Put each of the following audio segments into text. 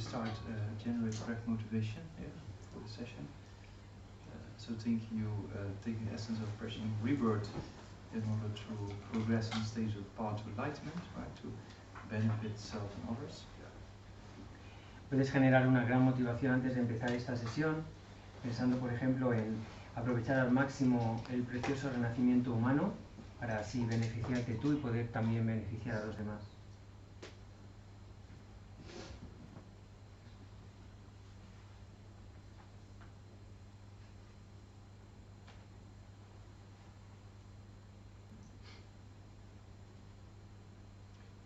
start generate correct motivation for the session. So think you take the essence of pressing rebirth in order to progress in stage of path to enlightenment, right? To benefit self and others. Puedes generar una gran motivación antes de empezar esta sesión, pensando por ejemplo en aprovechar al máximo el precioso renacimiento humano para así beneficiarte tú y poder también beneficiar a los demás.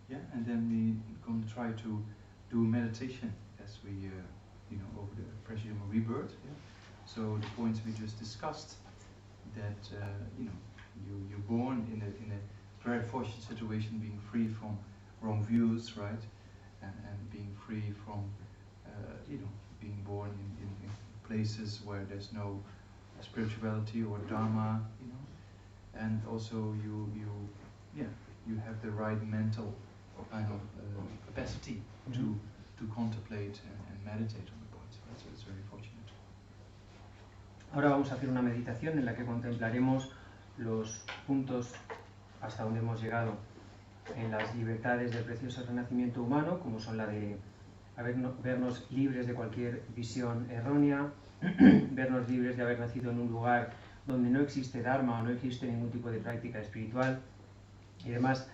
Yeah, and then we're going to try to do meditation as we, over the pressure of rebirth. Yeah? So the points we just discussed, that you're born in a very fortunate situation, being free from wrong views, right, and being free from, being born in places where there's no spirituality or dharma, and also you have the right mental kind of capacity to contemplate and meditate on the points. So it's very fortunate. Ahora vamos a hacer una meditación en la que contemplaremos los puntos hasta donde hemos llegado en las libertades del precioso renacimiento humano, como son la de vernos libres de cualquier visión errónea, vernos libres de haber nacido en un lugar donde no existe dharma o no existe ningún tipo de práctica espiritual, y además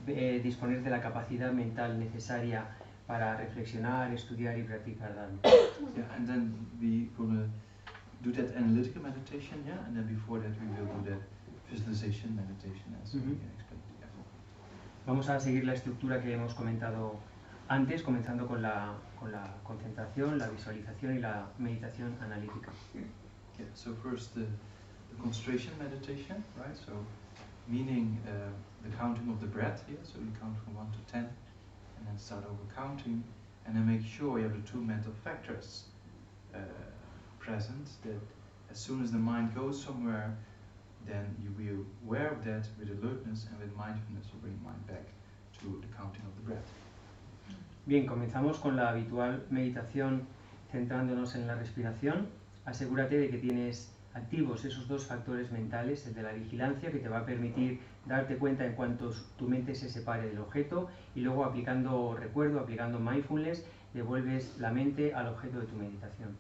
disponer de la capacidad mental necesaria para reflexionar, estudiar y practicar dharma. Yeah, and then we're gonna do that analytical meditation, and then before that we will do that visualization meditation, as we can explain. Yeah. Vamos a seguir la estructura que hemos comentado antes, comenzando con la concentración, la visualización y la meditación analítica. Yeah, so first the concentration meditation, right? So meaning the counting of the breath here, so you count from 1 to 10, and then start over counting, and then make sure you have the two mental factors present, that as soon as the mind goes somewhere, then you will be aware of that with alertness, and with mindfulness you bring mind back to the counting of the breath. Bien, comenzamos con la habitual meditación centrándonos en la respiración. Asegúrate de que tienes activos esos dos factores mentales, el de la vigilancia, que te va a permitir darte cuenta en cuanto tu mente se separe del objeto, y luego aplicando recuerdo, aplicando mindfulness, devuelves la mente al objeto de tu meditación.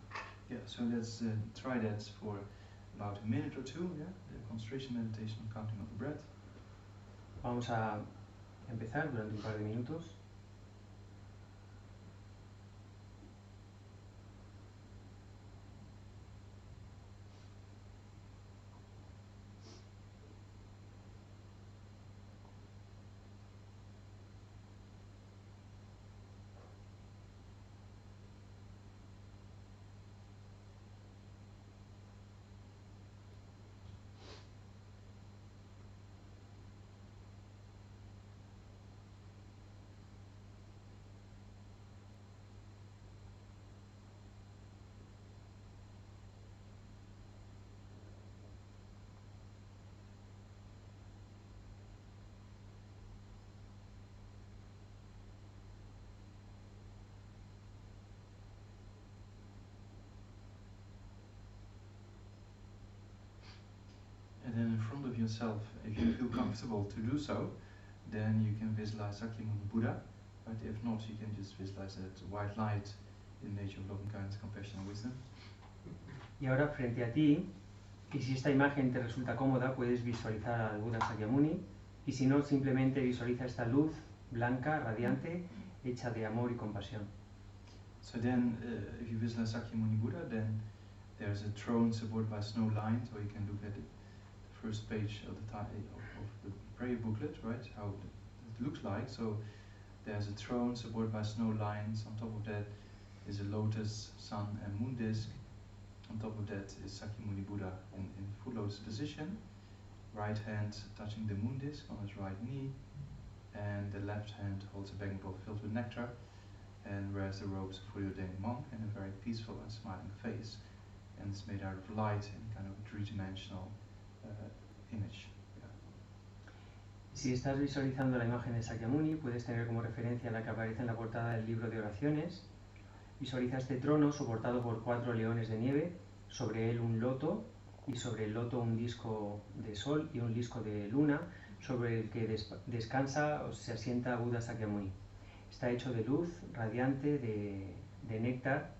Yeah, so let's try that for about a minute or two, the concentration meditation, counting of the breath. Vamos a empezar durante un par de minutos. And then in front of yourself, if you feel comfortable to do so, then you can visualize Sakyamuni Buddha. But if not, you can just visualize that white light in nature of loving kindness, compassion and wisdom. Y ahora frente a ti, y si esta imagen te resulta cómoda, puedes visualizar al Buda Sakyamuni, y si no, simplemente visualiza esta luz blanca, radiante, hecha de amor y compasión. So then, if you visualize Sakyamuni Buddha, then there's a throne supported by snow lines, or you can look at the first page of the prayer booklet, right? How it looks like. So there's a throne supported by snow lines. On top of that is a lotus, sun, and moon disk. On top of that is Sakyamuni Buddha in full lotus position. Right hand touching the moon disk on his right knee, and the left hand holds a begging bowl filled with nectar, and wears the robes of a fully ordained monk, and a very peaceful and smiling face. And it's made out of light in kind of a three-dimensional image. Yeah. Si estás visualizando la imagen de Sakyamuni, puedes tener como referencia la que aparece en la portada del libro de oraciones, Visualiza este trono soportado por 4 leones de nieve, sobre él un loto y sobre el loto un disco de sol y un disco de luna, sobre el que descansa o se asienta Buda Sakyamuni. Está hecho de luz radiante, de néctar.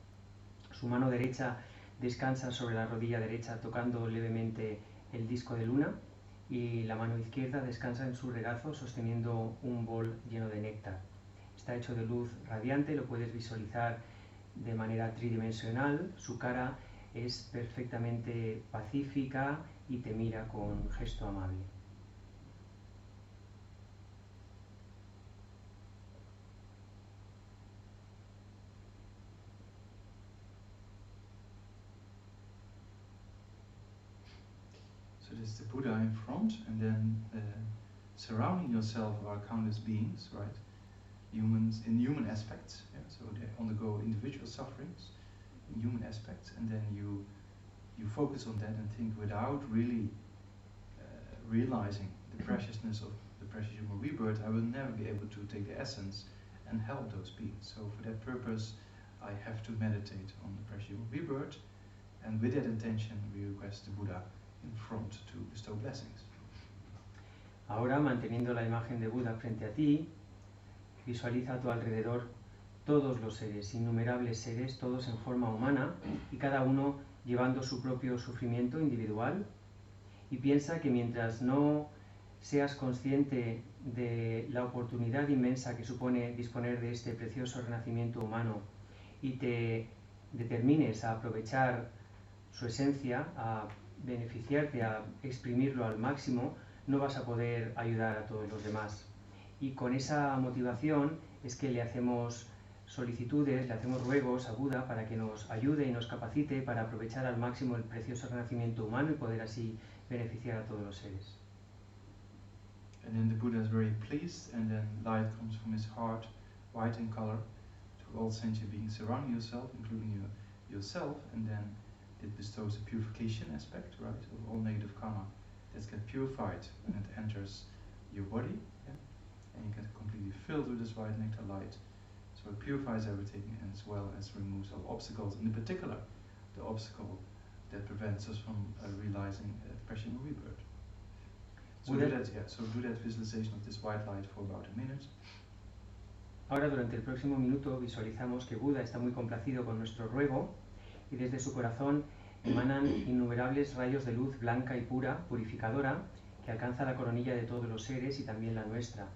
Su mano derecha descansa sobre la rodilla derecha tocando levemente el disco de luna y la mano izquierda descansa en su regazo sosteniendo un bol lleno de néctar. Está hecho de luz radiante, lo puedes visualizar de manera tridimensional. Su cara es perfectamente pacífica y te mira con gesto amable. So this is the Buddha in front, and then surrounding yourself are countless beings, right? Humans in human aspects, yeah? So they undergo individual sufferings in human aspects, and then you focus on that and think without really realizing the preciousness of the precious human rebirth. I will never be able to take the essence and help those beings. So for that purpose, I have to meditate on the precious human rebirth, and with that intention, we request the Buddha in front to bestow blessings. Ahora, manteniendo la imagen de Buda frente a ti, visualiza a tu alrededor todos los seres, innumerables seres, todos en forma humana y cada uno llevando su propio sufrimiento individual, y piensa que mientras no seas consciente de la oportunidad inmensa que supone disponer de este precioso renacimiento humano y te determines a aprovechar su esencia, a beneficiarte, a exprimirlo al máximo, no vas a poder ayudar a todos los demás. Y con esa motivación es que le hacemos solicitudes, le hacemos ruegos a Buda para que nos ayude y nos capacite para aprovechar al máximo el precioso renacimiento humano y poder así beneficiar a todos los seres. And then the Buddha is very pleased, and then light comes from his heart, white in color, to all sentient beings surrounding yourself, including yourself, and then it bestows a purification aspect, right, of all negative karma that gets purified when it enters your body, yeah? And you get completely filled with this white nectar light. So it purifies everything, and as well as removes all obstacles, and in particular, the obstacle that prevents us from realizing precious rebirth. So do that visualization of this white light for about a minute. Ahora, durante el próximo minuto, visualizamos que Buda está muy complacido con nuestro ruego y desde su corazón emanan innumerables rayos de luz blanca y pura, purificadora, que alcanza la coronilla de todos los seres y también la nuestra.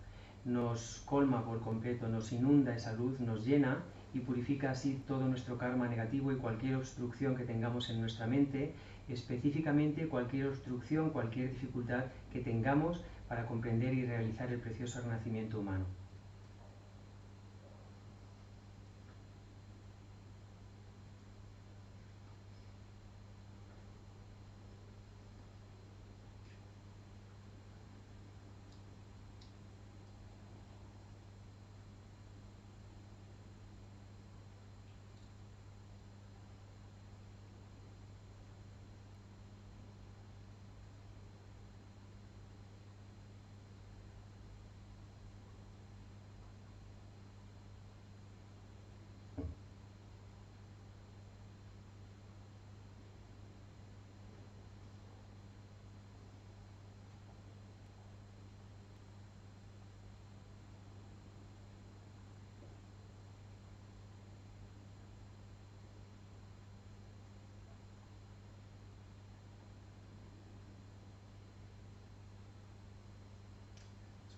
Nos colma por completo, nos inunda esa luz, nos llena y purifica así todo nuestro karma negativo y cualquier obstrucción que tengamos en nuestra mente, específicamente cualquier obstrucción, cualquier dificultad que tengamos para comprender y realizar el precioso renacimiento humano.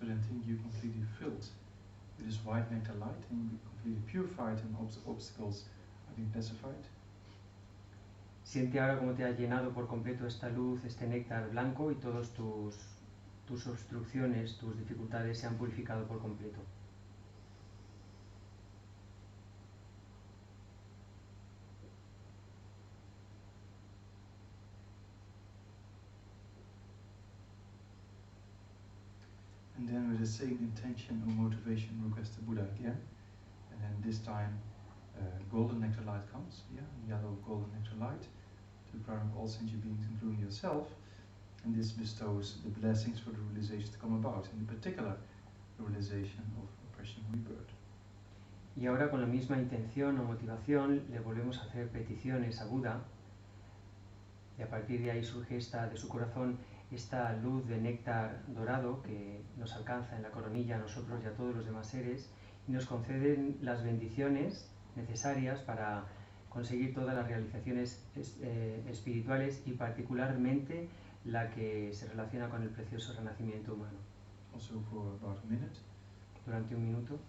So then think you completely filled with this white nectar light, and you completely purified, and obstacles are being pacified. Siente ahora cómo te ha llenado por completo esta luz, este néctar blanco, y todos tus obstrucciones, tus dificultades se han purificado por completo. And then with the same intention or motivation, request the Buddha again. And then this time, golden nectar light comes, yeah, yellow golden nectar light, to the crown of all sentient beings, including yourself. And this bestows the blessings for the realization to come about, in particular, the realization of oppression and rebirth. Y ahora con la misma intención o motivación le volvemos a hacer peticiones a Buda y a partir de ahí surge de su corazón esta luz de néctar dorado que nos alcanza en la coronilla a nosotros y a todos los demás seres y nos conceden las bendiciones necesarias para conseguir todas las realizaciones espirituales y particularmente la que se relaciona con el precioso renacimiento humano. Also for about a minute. Durante un minuto.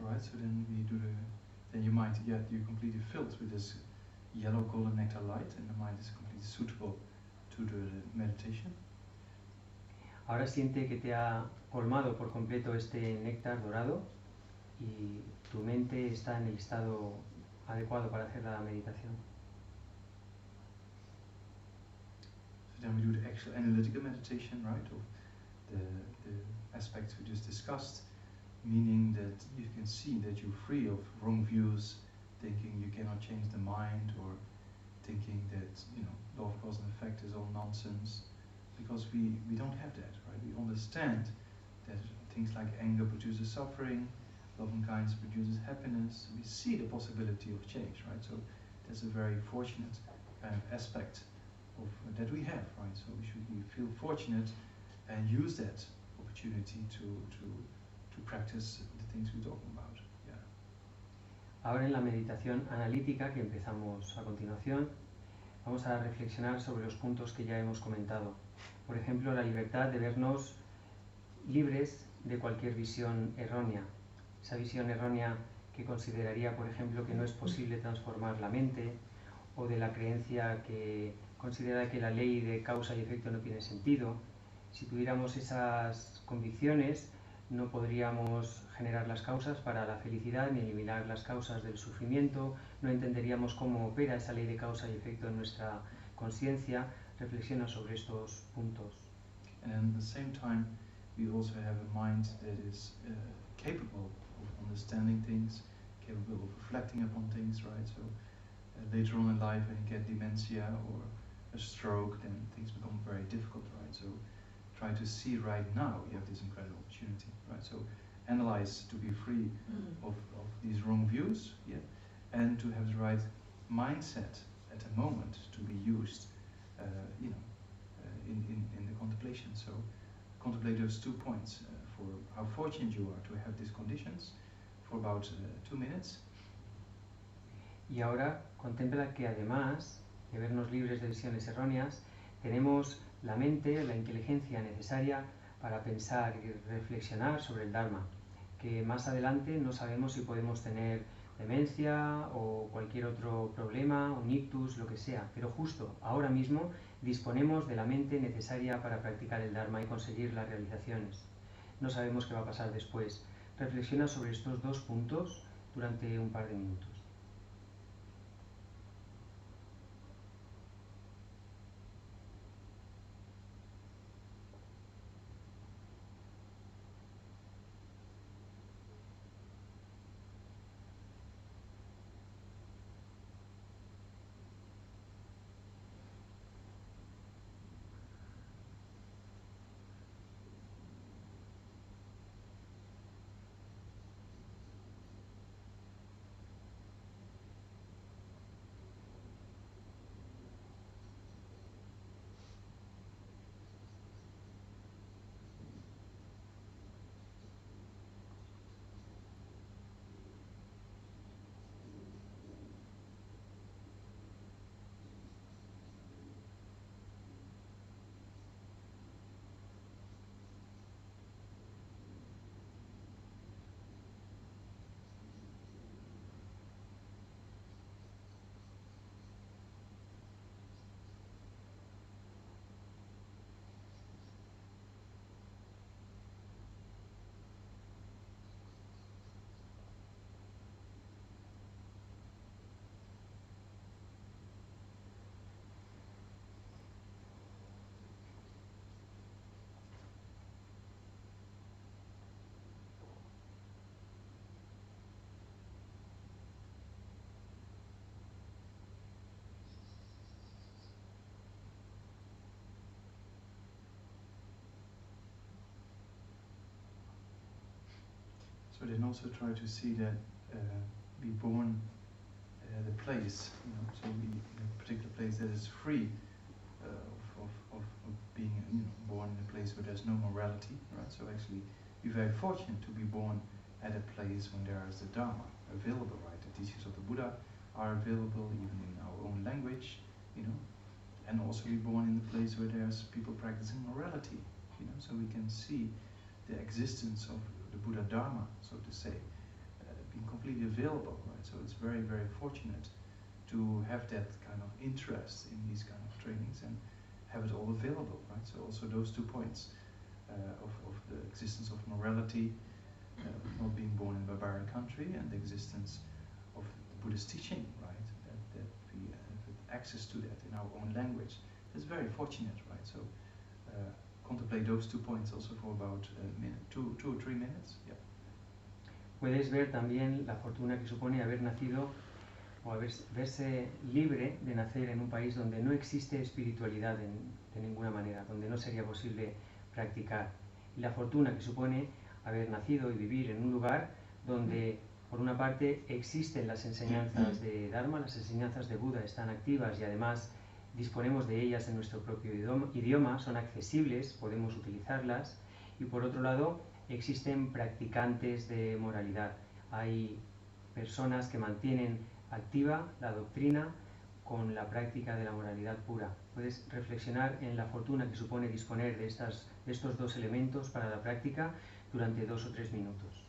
Alright, so then we do then your mind, you're completely filled with this yellow golden nectar light and the mind is completely suitable to the meditation. Ahora siente que te ha colmado por completo este néctar dorado y tu mente está en el estado adecuado para hacer la meditación. So then we do the actual analytical meditation, right, of the aspects we just discussed, meaning that you can see that you're free of wrong views, thinking you cannot change the mind, or thinking that, you know, law of cause and effect is all nonsense, because we don't have that, right? We understand that things like anger produces suffering, love and kindness produces happiness. We see the possibility of change, right? So that's a very fortunate kind of aspect of that we have, right? So we should feel fortunate and use that opportunity to practice the things we're talking about. Yeah. Ahora en la meditación analítica que empezamos a continuación, vamos a reflexionar sobre los puntos que ya hemos comentado. Por ejemplo, la libertad de vernos libres de cualquier visión errónea. Esa visión errónea que consideraría, por ejemplo, que no es posible transformar la mente, o de la creencia que considera que la ley de causa y efecto no tiene sentido. Si tuviéramos esas convicciones, no podríamos generar las causas para la felicidad ni eliminar las causas del sufrimiento, no entenderíamos cómo opera esa ley de causa y efecto en nuestra conciencia. Reflexiona sobre estos puntos. And at the same time, we also have a mind that is capable of understanding things, capable of reflecting upon things, right? So later on in life, when you get dementia or a stroke, then things become very difficult, right? So try to see right now you have this incredible opportunity, right? So analyze to be free of these wrong views, yeah, and to have the right mindset at the moment to be used, in the contemplation. So contemplate those 2 points for how fortunate you are to have these conditions for about 2 minutes. Y ahora contempla que además de vernos libres de visiones erróneas, tenemos la mente, la inteligencia necesaria para pensar y reflexionar sobre el Dharma, que más adelante no sabemos si podemos tener demencia o cualquier otro problema, un ictus, lo que sea, pero justo ahora mismo disponemos de la mente necesaria para practicar el Dharma y conseguir las realizaciones. No sabemos qué va a pasar después. Reflexiona sobre estos 2 puntos durante un par de minutos. So then also try to see that be born at a place, so be in a particular place that is free of being born in a place where there's no morality, right? So actually be very fortunate to be born at a place when there is the Dharma available, right? The teachings of the Buddha are available even in our own language, and also be born in a place where there's people practicing morality, so we can see the existence of the Buddha Dharma, so to say, being completely available, right? So it's very, very fortunate to have that kind of interest in these kind of trainings and have it all available, right? So also those 2 points of the existence of morality, not being born in a barbarian country, and the existence of the Buddhist teaching, right? That we have access to that in our own language. It's very fortunate, right? So contemplate those 2 points also for about a minute, 2 or 3 minutes. Yeah. Puedes ver también la fortuna que supone haber nacido o verse libre de nacer en un país donde no existe espiritualidad de ninguna manera, donde no sería posible practicar. Y la fortuna que supone haber nacido y vivir en un lugar donde, por una parte, existen las enseñanzas de Dharma, las enseñanzas de Buda están activas y además disponemos de ellas en nuestro propio idioma, son accesibles, podemos utilizarlas, y por otro lado, existen practicantes de moralidad. Hay personas que mantienen activa la doctrina con la práctica de la moralidad pura. Puedes reflexionar en la fortuna que supone disponer de estos 2 elementos para la práctica durante 2 o 3 minutos.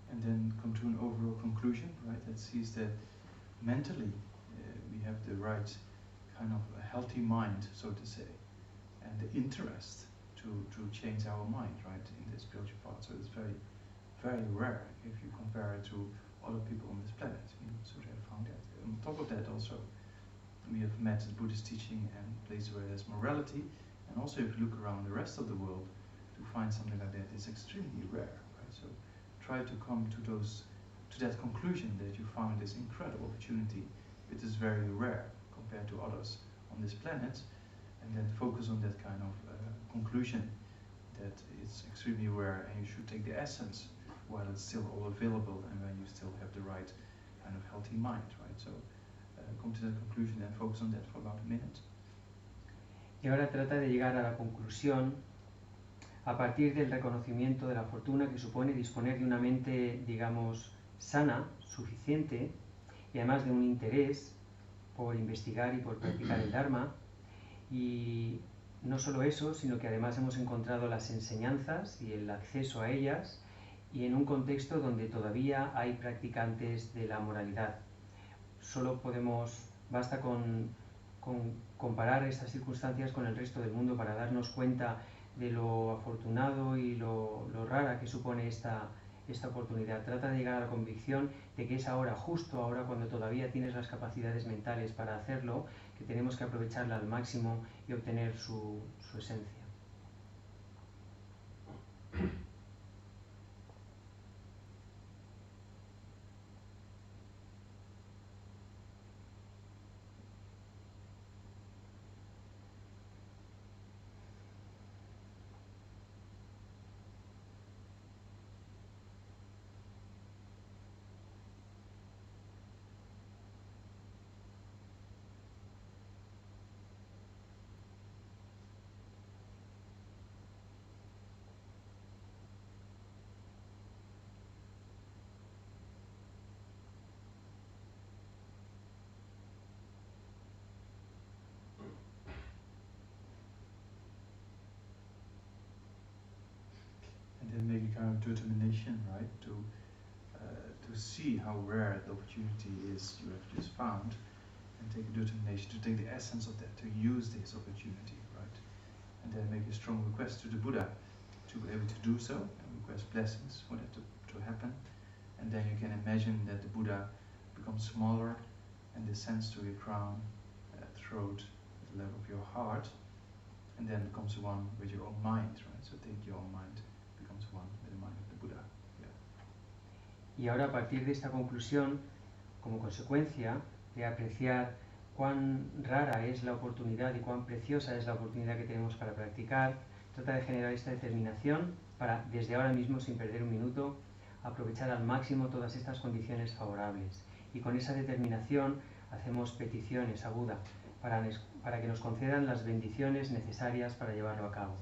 And then come to an overall conclusion, right? That sees that mentally we have the right kind of a healthy mind, so to say, and the interest to change our mind, right, in the spiritual path. So it's very, very rare if you compare it to other people on this planet. So they have found that. On top of that, also we have met the Buddhist teaching and places where there's morality, and also if you look around the rest of the world, to find something like that is extremely rare, right? So try to come to that conclusion that you found this incredible opportunity. It is very rare compared to others on this planet, and then focus on that kind of conclusion that it's extremely rare, and you should take the essence while it's still all available and when you still have the right kind of healthy mind, right? So come to that conclusion and focus on that for about a minute. Y ahora trata de llegar a la conclusión a partir del reconocimiento de la fortuna que supone disponer de una mente, digamos, sana, suficiente, y además de un interés por investigar y por practicar el Dharma. Y no solo eso, sino que además hemos encontrado las enseñanzas y el acceso a ellas, y en un contexto donde todavía hay practicantes de la moralidad. Basta con comparar estas circunstancias con el resto del mundo para darnos cuenta de lo afortunado y lo rara que supone esta oportunidad. Trata de llegar a la convicción de que es ahora, justo ahora, cuando todavía tienes las capacidades mentales para hacerlo, que tenemos que aprovecharla al máximo y obtener su esencia. then make a kind of determination, right, to see how rare the opportunity is you have just found, and take a determination to take the essence of that, to use this opportunity, right, and then make a strong request to the Buddha to be able to do so, and request blessings for that to happen, and then you can imagine that the Buddha becomes smaller and descends to your crown, throat, at the level of your heart, and then becomes one with your own mind, right? So take your own mind, becomes one with the mind of the Buddha. Yeah. Y ahora, a partir de esta conclusión, como consecuencia de apreciar cuán rara es la oportunidad y cuán preciosa es la oportunidad que tenemos para practicar, trata de generar esta determinación para, desde ahora mismo, sin perder un minuto, aprovechar al máximo todas estas condiciones favorables. Y con esa determinación hacemos peticiones a Buda para que nos concedan las bendiciones necesarias para llevarlo a cabo.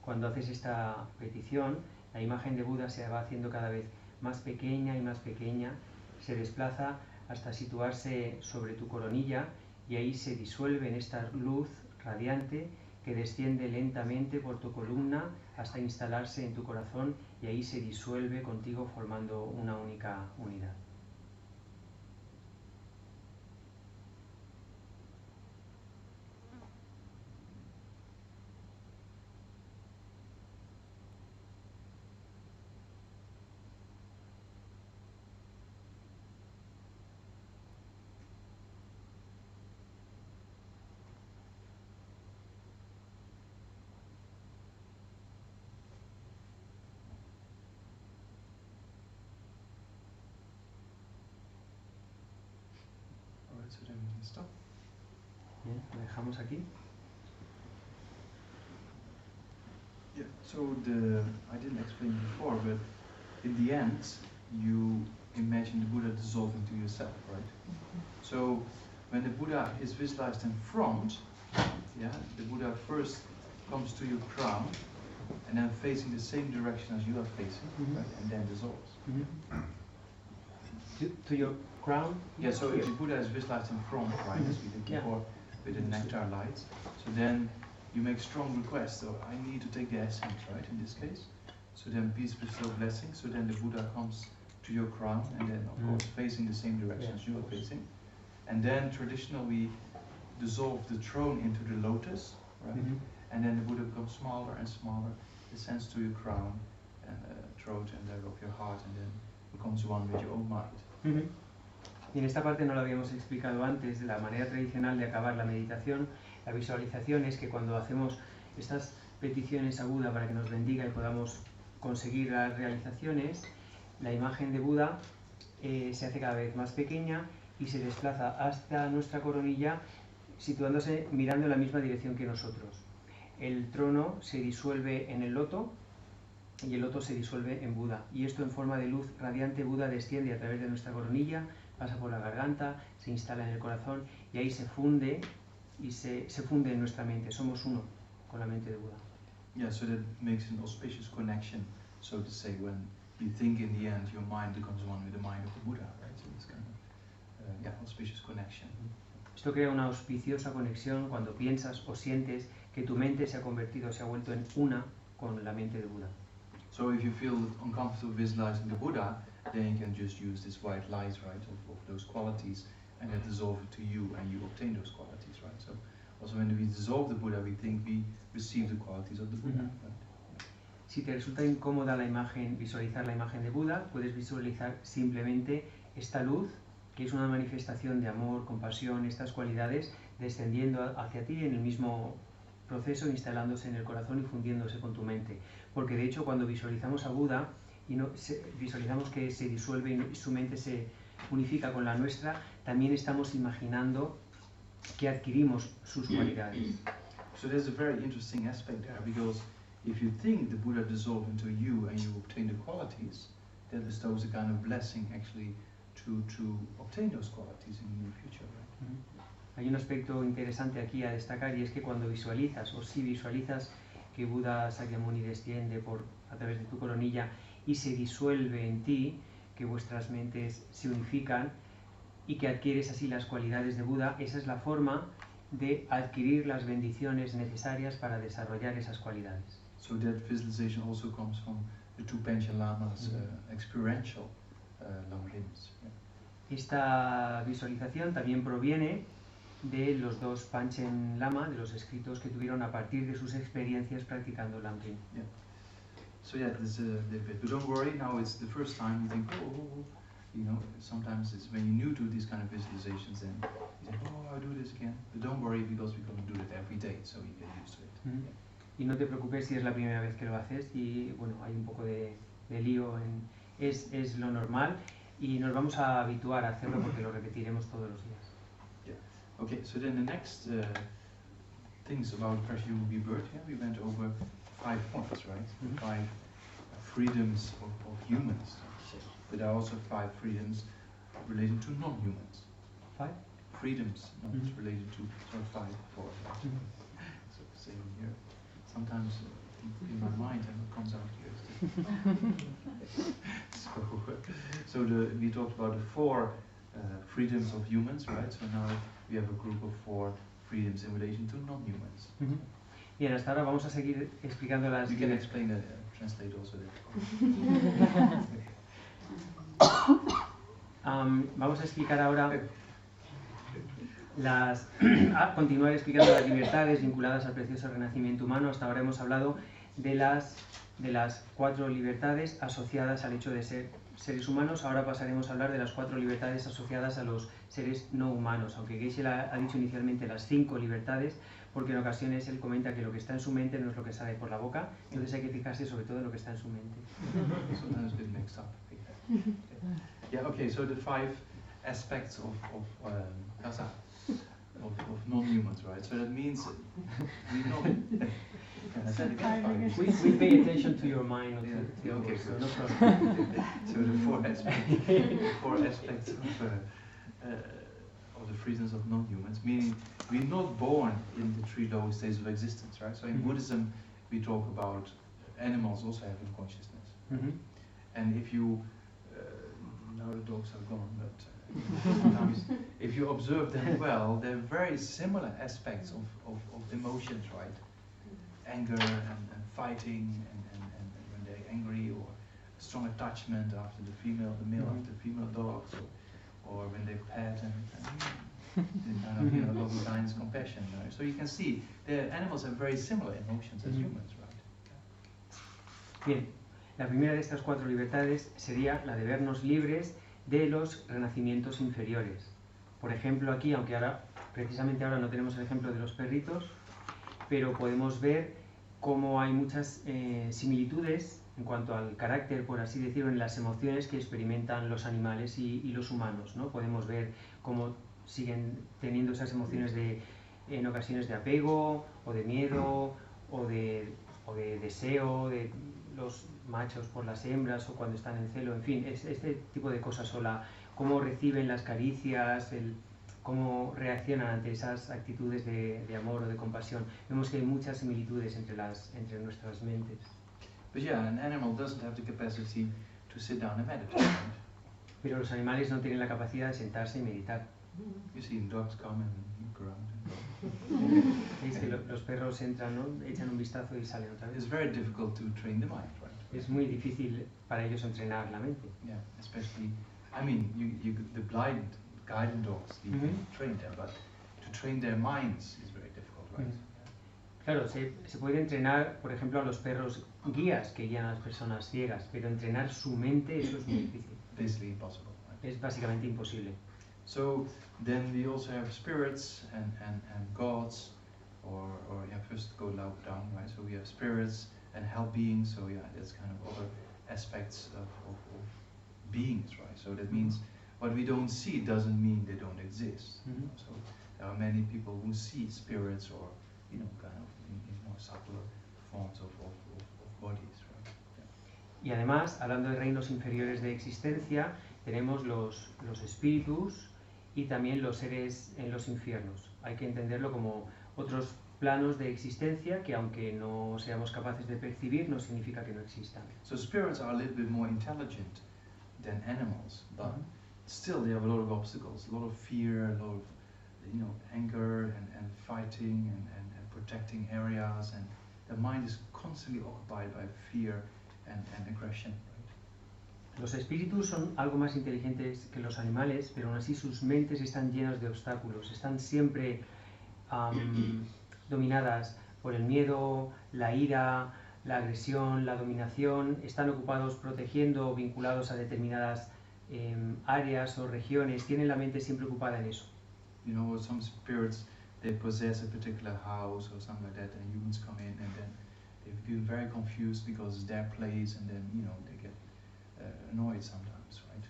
Cuando haces esta petición, la imagen de Buda se va haciendo cada vez más pequeña y más pequeña, se desplaza hasta situarse sobre tu coronilla y ahí se disuelve en esta luz radiante que desciende lentamente por tu columna hasta instalarse en tu corazón y ahí se disuelve contigo formando una única unidad. Alright, so then we can stop. Bien, lo dejamos aquí. Yeah, so I didn't explain before, but in the end, you imagine the Buddha dissolving to yourself, right? So when the Buddha is visualized in front, yeah, the Buddha first comes to your crown, and then facing the same direction as you are facing, right, and then dissolves. To your crown? Yeah, so if the Buddha is visualized in front, right, as we did before, with the nectar lights, so then you make strong requests. So I need to take the essence, right, in this case. So then peace, bestow, blessing. So then the Buddha comes to your crown, and then of course facing the same direction as you are facing. And then traditionally we dissolve the throne into the lotus, right? And then the Buddha becomes smaller and smaller, descends to your crown and throat and there of your heart, and then becomes one with your own mind. Y en esta parte no lo habíamos explicado antes, de la manera tradicional de acabar la meditación, la visualización es que cuando hacemos estas peticiones a Buda para que nos bendiga y podamos conseguir las realizaciones, la imagen de Buda se hace cada vez más pequeña y se desplaza hasta nuestra coronilla, situándose mirando en la misma dirección que nosotros. El trono se disuelve en el loto y el loto se disuelve en Buda. Y esto en forma de luz radiante, Buda desciende a través de nuestra coronilla, pasa por la garganta, se instala en el corazón y ahí se funde en nuestra mente. Somos uno con la mente de Buda. Yeah, so that makes an auspicious connection, so to say, when you think in the end your mind becomes one with the mind of the Buddha, right? So it's kind of auspicious connection. Esto crea una auspiciosa conexión cuando piensas o sientes que tu mente se ha vuelto en una con la mente de Buda. So if you feel uncomfortable visualizing the Buddha, then you can just use this white light, right, of those qualities, and then dissolve it to you, and you obtain those qualities, right? So also when we dissolve the Buddha, we think we receive the qualities of the Buddha. Right? Si te resulta incómoda visualizar la imagen de Buda, puedes visualizar simplemente esta luz, que es una manifestación de amor, compasión, estas cualidades descendiendo hacia ti en el mismo proceso, instalándose en el corazón y fundiéndose con tu mente. Porque de hecho cuando visualizamos a Buda y visualizamos que se disuelve y su mente se unifica con la nuestra, también estamos imaginando que adquirimos sus cualidades. So there's a very interesting aspect there, because if you think the Buddha dissolved into you and you obtain the qualities, that bestows a kind of blessing actually to obtain those qualities in the near future. Right? Hay un aspecto interesante aquí a destacar, y es que cuando visualizas, o si visualizas que Buda Sakyamuni desciende a través de tu coronilla y se disuelve en ti, que vuestras mentes se unifican y que adquieres así las cualidades de Buda, esa es la forma de adquirir las bendiciones necesarias para desarrollar esas cualidades. So that visualization also comes from the two Panchen Lamas experiential Lamrims. Yeah. Esta visualización también proviene de los dos Panchen Lama, de los escritos que tuvieron a partir de sus experiencias practicando Lamrim. Yeah. So yeah, this, but don't worry, now it's the first time you think, you know, sometimes it's when you're new to these kind of visualizations, then you think, I'll do this again. But don't worry, because we're going to do it every day, so you get used to it. Mm-hmm. Y no te preocupes si es la primera vez que lo haces y bueno, hay un poco de lío, es lo normal y nos vamos a habituar a hacerlo porque lo repetiremos todos los días. Yeah. Okay, so then the next things about Perfume Rebirth, we went over 5 points, right? Mm-hmm. 5 freedoms of humans. But there are also 5 freedoms related to non-humans. 5? Freedoms, not related to, so 5, 4. Right? So same here. Sometimes in my mind and it comes out here. So we talked about the 4 freedoms of humans, right? So now we have a group of 4 freedoms in relation to non-humans. Mm-hmm. Bien, hasta ahora vamos a seguir explicando las... You can explain that, translate also that. Vamos a explicar ahora continuar explicando las libertades vinculadas al precioso renacimiento humano. Hasta ahora hemos hablado de las 4 libertades asociadas al hecho de ser seres humanos. Ahora pasaremos a hablar de las 4 libertades asociadas a los seres no humanos, aunque Geshe ha dicho inicialmente las 5 libertades, porque en ocasiones él comenta que lo que está en su mente no es lo que sale por la boca, entonces hay que fijarse sobre todo en lo que está en su mente. Sometimes get mixed up. Yeah, okay, so the 5 aspects of non-humans, right? So that means we know. We pay attention to your mind, not to okay, yours, so no problem. So the 4 aspects of the freedoms of non-humans, meaning we're not born in the 3 lowest states of existence, right? So in Buddhism, we talk about animals also having consciousness. And if you, now the dogs are gone, but sometimes if you observe them well, they're very similar aspects of emotions, right? Anger and fighting and when they're angry, or strong attachment after the male after the female dogs, or when they pet and kind of loving kindness, compassion. Right? So you can see the animals have very similar emotions as humans, right? Bien, la primera de estas 4 libertades sería la de vernos libres de los renacimientos inferiores. Por ejemplo, aquí, aunque precisamente ahora no tenemos el ejemplo de los perritos, pero podemos ver cómo hay muchas similitudes en cuanto al carácter, por así decirlo, en las emociones que experimentan los animales y los humanos, ¿no? Podemos ver cómo siguen teniendo esas emociones en ocasiones de apego, o de miedo, o de deseo, de los machos por las hembras, o cuando están en celo, en fin, este tipo de cosas, o cómo reciben las caricias, cómo reaccionan ante esas actitudes de amor o de compasión. Vemos que hay muchas similitudes entre nuestras mentes. But yeah, an animal doesn't have the capacity to sit down and meditate. Right? Pero los animales no tienen la capacidad de sentarse y meditar. You see dogs come and look around. Es que los perros entran, ¿no? Echan un vistazo y salen otra vez. It's very difficult to train the mind, right? Es muy difícil para ellos entrenar la mente. Yeah, especially, I mean, the blind guiding dogs, you can train them, but to train their minds is very difficult, right? Claro, se puede entrenar, por ejemplo, a los perros guías que guían a las personas ciegas, pero entrenar su mente, eso es muy difícil. Basically impossible, right? Es básicamente imposible. So then we also have spirits and gods, or first go down, right? So we have spirits and hell beings, so yeah, that's kind of other aspects of beings, right? So that means what we don't see doesn't mean they don't exist. So there are many people who see spirits, or kind of in more subtle forms of bodies, right? Yeah. Y además, hablando de reinos inferiores de existencia, tenemos los espíritus y también los seres en los infiernos. Hay que entenderlo como otros planos de existencia que, aunque no seamos capaces de percibir, no significa que no existan. So spirits are a little bit more intelligent than animals, but still they have a lot of obstacles, a lot of fear, a lot of anger and fighting and protecting areas, and the mind is constantly occupied by fear and aggression. Right? Los espíritus son algo más inteligentes que los animales, pero aún así sus mentes están llenas de obstáculos, están siempre dominadas por el miedo, la ira, la agresión, la dominación, están ocupados protegiendo o vinculados a determinadas áreas o regiones, tienen la mente siempre ocupada en eso. You know, some spirits, they possess a particular house or something like that, and humans come in and then they feel very confused because it's their place, and then, you know, they get annoyed sometimes, right?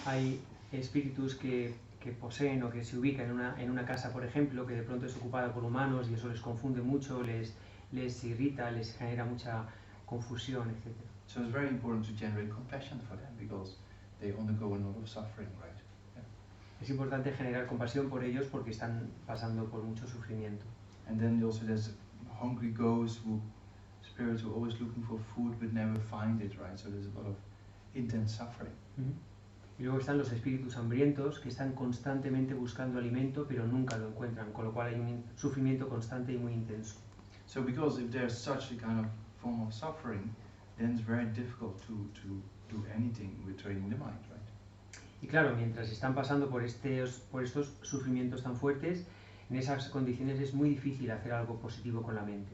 Hay espíritus que poseen o que se ubican en una casa, por ejemplo, que de pronto es ocupada por humanos y eso les confunde mucho, les irrita, les genera mucha confusión, etc. So it's very important to generate compassion for them because they undergo a lot of suffering, right? Es importante generar compasión por ellos porque están pasando por mucho sufrimiento. And then also there's hungry ghosts, spirits who are always looking for food but never find it, right? So there's a lot of intense suffering. Y luego están los espíritus hambrientos que están constantemente buscando alimento pero nunca lo encuentran, con lo cual hay un sufrimiento constante y muy intenso. So because if there's such a kind of form of suffering, then it's very difficult to do anything with training the mind, right? Y claro, mientras están pasando por estos sufrimientos tan fuertes, en esas condiciones es muy difícil hacer algo positivo con la mente.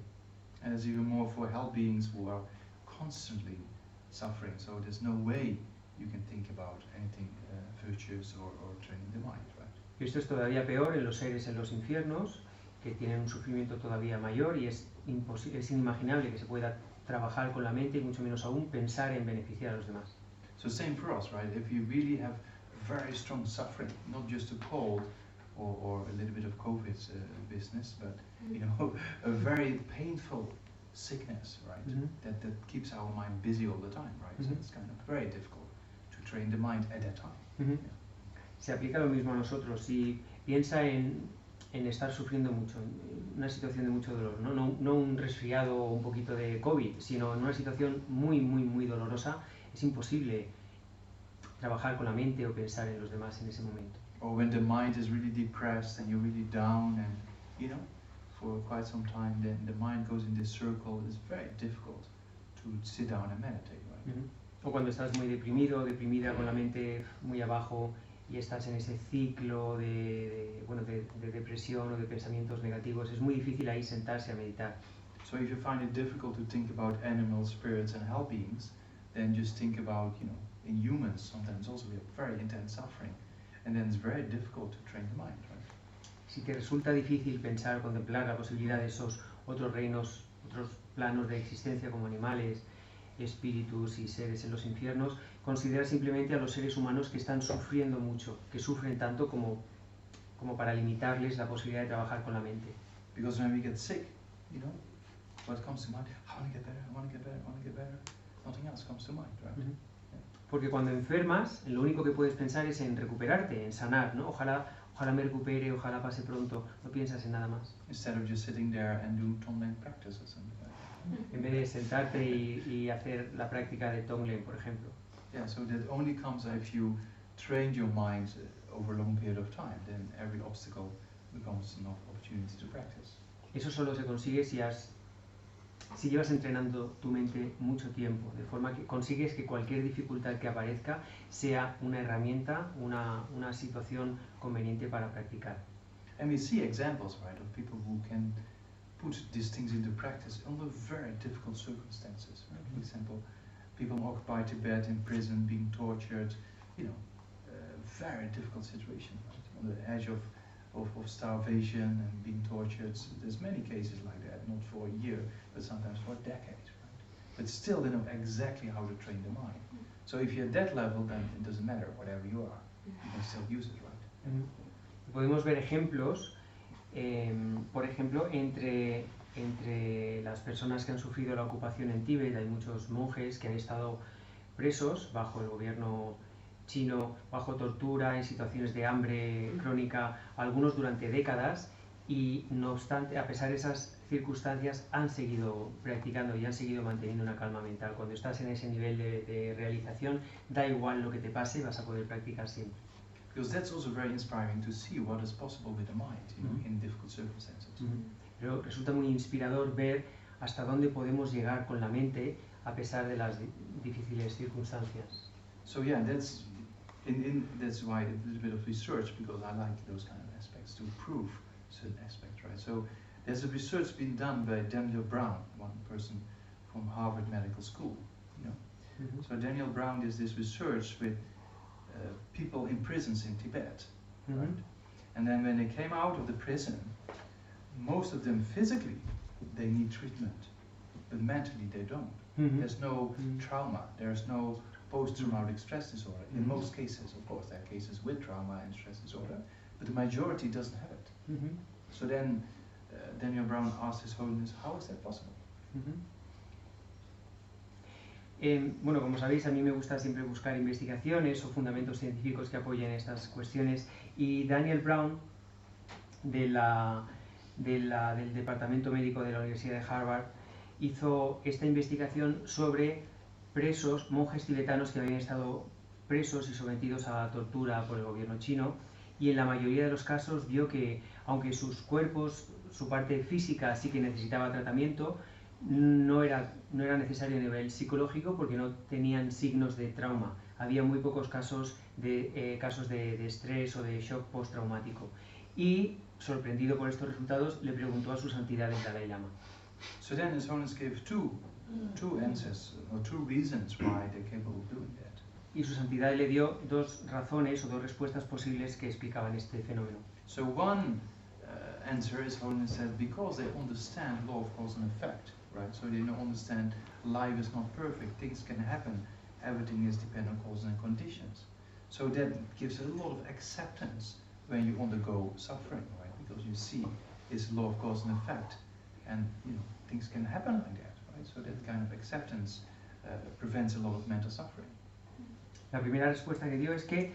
And it's even more for hell beings who are constantly suffering, so there's no way you can think about anything virtuous or training the mind, right? Y esto es todavía peor en los seres en los infiernos, que tienen un sufrimiento todavía mayor y es inimaginable que se pueda trabajar con la mente y mucho menos aún pensar en beneficiar a los demás. So same for us, right? If you really have very strong suffering, not just a cold or a little bit of COVID business, but you know, a very painful sickness, right? That keeps our mind busy all the time, right? So it's kind of very difficult to train the mind at that time. Yeah. Se aplica lo mismo a nosotros. Si piensa en estar sufriendo mucho, en una situación de mucho dolor, no un resfriado o un poquito de COVID, sino en una situación muy, muy, muy dolorosa, es imposible trabajar con la mente o pensar en los demás en ese momento. Or when the mind is really depressed and you're really down and, you know, for quite some time, then the mind goes in this circle. It's very difficult to sit down and meditate, right? O cuando estás muy deprimido o deprimida con la mente muy abajo y estás en ese ciclo de depresión o de pensamientos negativos, es muy difícil ahí sentarse a meditar. So if you find it difficult to think about animals, spirits and hell beings, then just think about, you know, in humans sometimes also we have very intense suffering, and then it's very difficult to train the mind, right? Si te resulta difícil pensar, contemplar la posibilidad de esos otros reinos, otros planos de existencia como animales, espíritus y seres en los infiernos, considera simplemente a los seres humanos que están sufriendo mucho, que sufren tanto como para limitarles la posibilidad de trabajar con la mente. Because when we get sick, you know, what comes to mind? I want to get better, I want to get better, I want to get better. Nothing else comes to mind, right? Porque cuando enfermas, lo único que puedes pensar es en recuperarte, en sanar, ¿no? Ojalá me recupere, ojalá pase pronto, no piensas en nada más. Instead of just sitting there and doing Tonglen practice or something like that. En vez de sentarte y hacer la práctica de Tonglen, por ejemplo. Yeah, so that only comes if you train your mind over a long period of time, then every obstacle becomes an opportunity to practice. Eso solo se consigue si llevas entrenando tu mente mucho tiempo, de forma que consigues que cualquier dificultad que aparezca sea una herramienta, una situación conveniente para practicar. And we see examples, right, of people who can put these things into practice under very difficult circumstances. Right? For example, people in occupied Tibet, in prison, being tortured, you know, very difficult situation, right? On the edge of starvation and being tortured. So there's many cases like that, not for a year, but sometimes for a decade, right? But still they know exactly how to train the mind. So if you're at that level, then it doesn't matter, whatever you are, you can still use it, right? Podemos ver ejemplos, por ejemplo, entre las personas que han sufrido la ocupación en Tíbet. Hay muchos monjes que han estado presos bajo el gobierno chino, bajo tortura, en situaciones de hambre crónica, algunos durante décadas, y no obstante, a pesar de esas circunstancias, han seguido practicando y han seguido manteniendo una calma mental. Cuando estás en ese nivel de realización, da igual lo que te pase, vas a poder practicar siempre. Because that's also very inspiring to see what is possible with the mind, you know, in difficult circumstances. Pero resulta muy inspirador ver hasta dónde podemos llegar con la mente a pesar de las difíciles circunstancias. So yeah, that's why a little bit of research, because I like those kind of aspects to prove certain aspects, right? So there's a research being done by Daniel Brown, one person from Harvard Medical School, you know. Mm-hmm. So Daniel Brown does this research with people in prisons in Tibet, Mm-hmm. right? And then when they came out of the prison, most of them physically, they need treatment, but mentally they don't. Mm-hmm. There's no Mhm. trauma, there's no post-traumatic stress disorder. In Mhm. most cases, of course, there are cases with trauma and stress disorder, but the majority doesn't have it. Mm-hmm. So then Daniel Brown asked His Holiness, how is that possible? Uh-huh. Bueno, como sabéis, a mí me gusta siempre buscar investigaciones o fundamentos científicos que apoyen estas cuestiones, y Daniel Brown del Departamento Médico de la Universidad de Harvard hizo esta investigación sobre presos, monjes tibetanos que habían estado presos y sometidos a tortura por el gobierno chino, y en la mayoría de los casos vio que, aunque sus cuerpos, su parte física sí que necesitaba tratamiento, no era necesario a nivel psicológico, porque no tenían signos de trauma. Había muy pocos casos de estrés o de shock postraumático. Y, sorprendido por estos resultados, le preguntó a su santidad el Dalai Lama. So then His Holiness gave two answers, or two reasons why they're capable of doing that. Y su santidad le dio dos razones o dos respuestas posibles que explicaban este fenómeno. So one answer, His Holiness said, because they understand law of cause and effect, right? So they understand life is not perfect, things can happen, everything is dependent on causes and conditions. So that gives a lot of acceptance when you undergo suffering, right? Because you see it's law of cause and effect, and things can happen like that, right? So that kind of acceptance prevents a lot of mental suffering. La primera respuesta que dio es que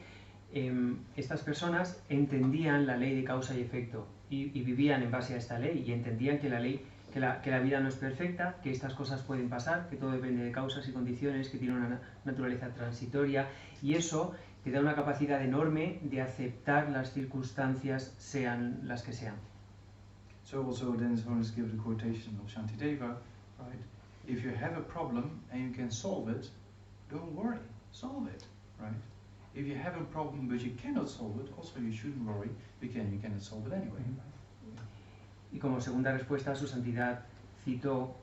estas personas entendían la ley de causa y efecto y vivían en base a esta ley, y entendían que la vida no es perfecta, que estas cosas pueden pasar, que todo depende de causas y condiciones, que tiene una naturaleza transitoria, y eso te da una capacidad enorme de aceptar las circunstancias, sean las que sean. So also then His Holiness gives the quotation of Shantideva, right? If you have a problem and you can solve it, don't worry, solve it, right? If you have a problem but you cannot solve it, also you shouldn't worry, because you cannot solve it anyway, right? Y como segunda respuesta, su santidad citó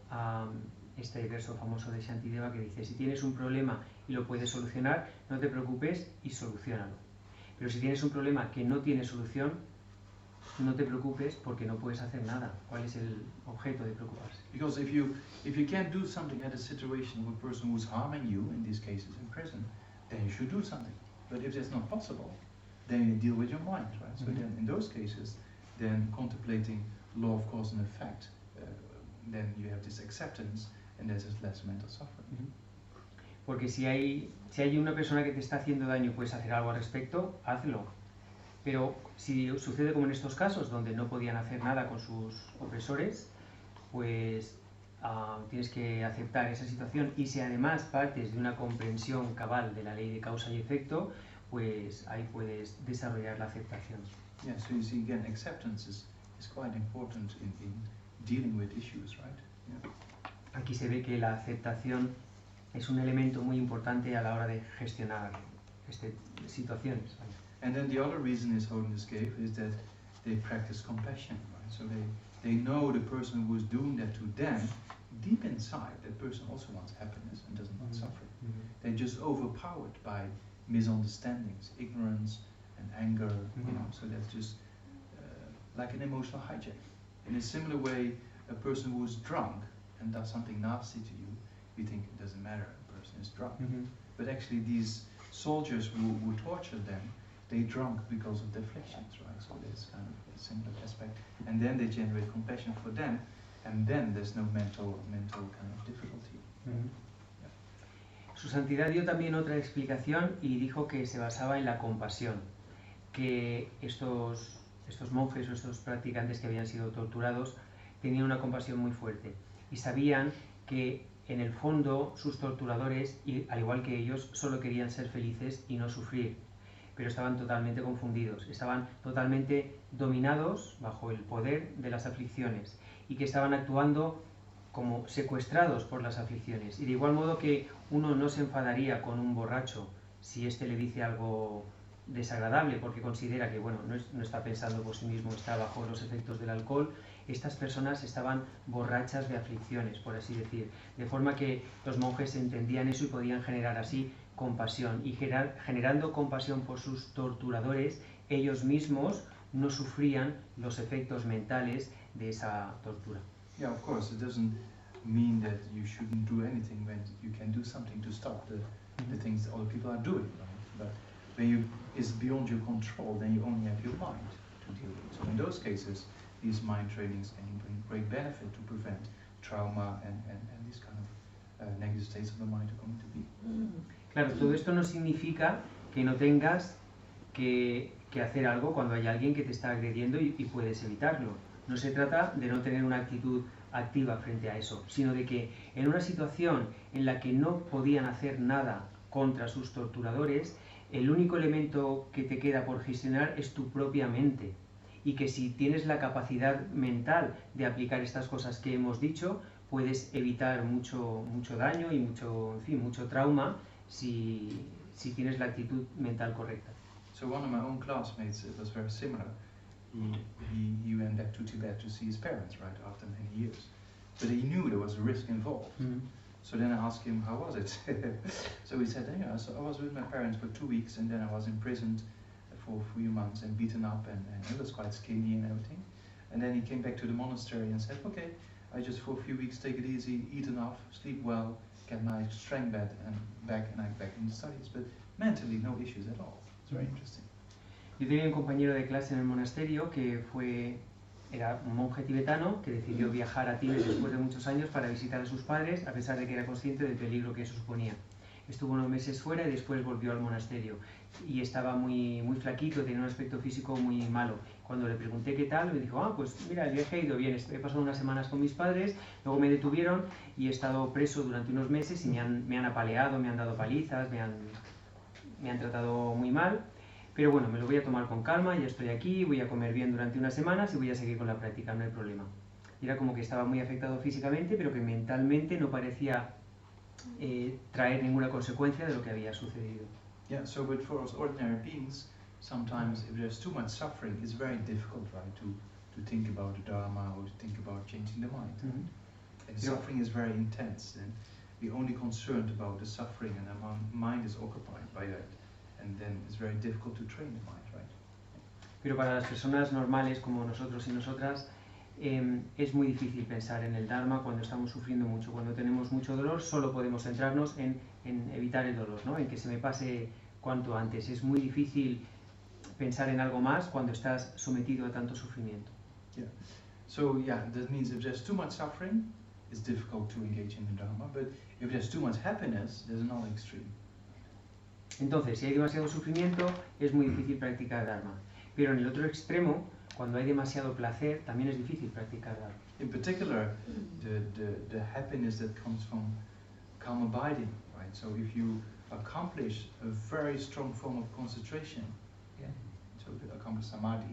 este verso famoso de Shantideva que dice: si tienes un problema y lo puedes solucionar, no te preocupes y soluciónalo. Pero si tienes un problema que no tiene solución, no te preocupes, porque no puedes hacer nada. ¿Cuál es el objeto de preocuparse? Because if you can't do something at a situation of a person who's harming you, in these cases in prison, then you should do something. But if that's not possible, then you deal with your mind, right? So then in those cases, then contemplating law of cause and effect, then you have this acceptance, and there's less mental suffering. Porque si hay una persona que te está haciendo daño y puedes hacer algo al respecto, hazlo. Pero si sucede como en estos casos, donde no podían hacer nada con sus opresores, pues tienes que aceptar esa situación, y si además partes de una comprensión cabal de la ley de causa y efecto, pues ahí puedes desarrollar la aceptación. Yeah, so you see again, acceptance is quite important in dealing with issues, right? Yeah. Aquí se ve que la aceptación es un elemento muy importante a la hora de gestionar situaciones. And then the other reason His Holiness gave is that they practice compassion, right? So they know the person who is doing that to them, deep inside, that person also wants happiness and doesn't want suffering. They're just overpowered by misunderstandings, ignorance, and anger, so that's just like an emotional hijack. In a similar way, a person who is drunk and does something nasty to you, you think it doesn't matter, the person is drunk. But actually these soldiers who torture them, they drunk because of the afflictions, right? So there's kind of a similar aspect. And then they generate compassion for them, and then there's no mental kind of difficulty. Su santidad dio también otra explicación y dijo que se basaba en la compasión, que estos monjes o estos practicantes que habían sido torturados tenían una compasión muy fuerte y sabían que en el fondo sus torturadores, al igual que ellos, solo querían ser felices y no sufrir, pero estaban totalmente confundidos, estaban totalmente dominados bajo el poder de las aflicciones, y que estaban actuando como secuestrados por las aflicciones. Y de igual modo que uno no se enfadaría con un borracho si éste le dice algo desagradable porque considera que bueno, no está pensando por sí mismo, está bajo los efectos del alcohol, estas personas estaban borrachas de aflicciones, por así decir, de forma que los monjes entendían eso y podían generar así compasión, y generando compasión por sus torturadores, ellos mismos no sufrían los efectos mentales de esa tortura. Yeah, of course, it doesn't mean that you shouldn't do anything when you can do something to stop the things that other people are doing, right? But when it's beyond your control, then you only have your mind to deal with. So in those cases, these mind trainings can bring great benefit to prevent trauma and these kind of negative states of the mind are coming to be. Claro, todo esto no significa que no tengas que hacer algo cuando hay alguien que te está agrediendo y puedes evitarlo. No se trata de no tener una actitud activa frente a eso, sino de que en una situación en la que no podían hacer nada contra sus torturadores, el único elemento que te queda por gestionar es tu propia mente. Y que si tienes la capacidad mental de aplicar estas cosas que hemos dicho, puedes evitar mucho daño y mucho trauma si tienes la actitud mental correcta. So one of my own classmates, it was very similar. He went back to Tibet to see his parents, right, after many years. But he knew there was a risk involved. Mm-hmm. So then I asked him, how was it? So he said, yeah, so I was with my parents for 2 weeks, and then I was imprisoned for a few months and beaten up, and he was quite skinny and everything. And then he came back to the monastery and said, okay, I just for a few weeks take it easy, eat enough, sleep well, get my strength back, and I'm back in the studies. But mentally, no issues at all. It's very interesting. Yo tenía un compañero de clase en el monasterio que era un monje tibetano que decidió viajar a Tíbet después de muchos años para visitar a sus padres, a pesar de que era consciente del peligro que eso suponía. Estuvo unos meses fuera y después volvió al monasterio. Y estaba muy flaquito, tenía un aspecto físico muy malo. Cuando le pregunté qué tal, me dijo, pues mira, el viaje ha ido bien, he pasado unas semanas con mis padres, luego me detuvieron y he estado preso durante unos meses y me han apaleado, me han dado palizas, me han tratado muy mal. Pero bueno, me lo voy a tomar con calma, ya estoy aquí, voy a comer bien durante unas semanas y voy a seguir con la práctica, no hay problema. Y era como que estaba muy afectado físicamente, pero que mentalmente no parecía traer ninguna consecuencia de lo que había sucedido. Yeah, so but for us ordinary beings, sometimes if there's too much suffering, it's very difficult, right, to think about the Dharma or to think about changing the mind. Mm-hmm. And suffering is very intense, and we're only concerned about the suffering, and our mind is occupied by that. And then it's very difficult to train the mind, right? Pero para las personas normales como nosotros y nosotras es muy difícil pensar en el Dharma cuando estamos sufriendo mucho. Cuando tenemos mucho dolor solo podemos centrarnos en evitar el dolor, ¿no? En que se me pase cuanto antes. Es muy difícil pensar en algo más cuando estás sometido a tanto sufrimiento. Yeah. So yeah, that means if there's too much suffering, it's difficult to engage in the Dharma. But if there's too much happiness, there's another extreme. Entonces, si hay demasiado sufrimiento, es muy difícil practicar Dharma. Pero en el otro extremo, cuando hay demasiado placer, también es difícil practicar Dharma. In particular, the happiness that comes from calm abiding, right? So if you accomplish a very strong form of concentration, yeah, so to accomplish samadhi,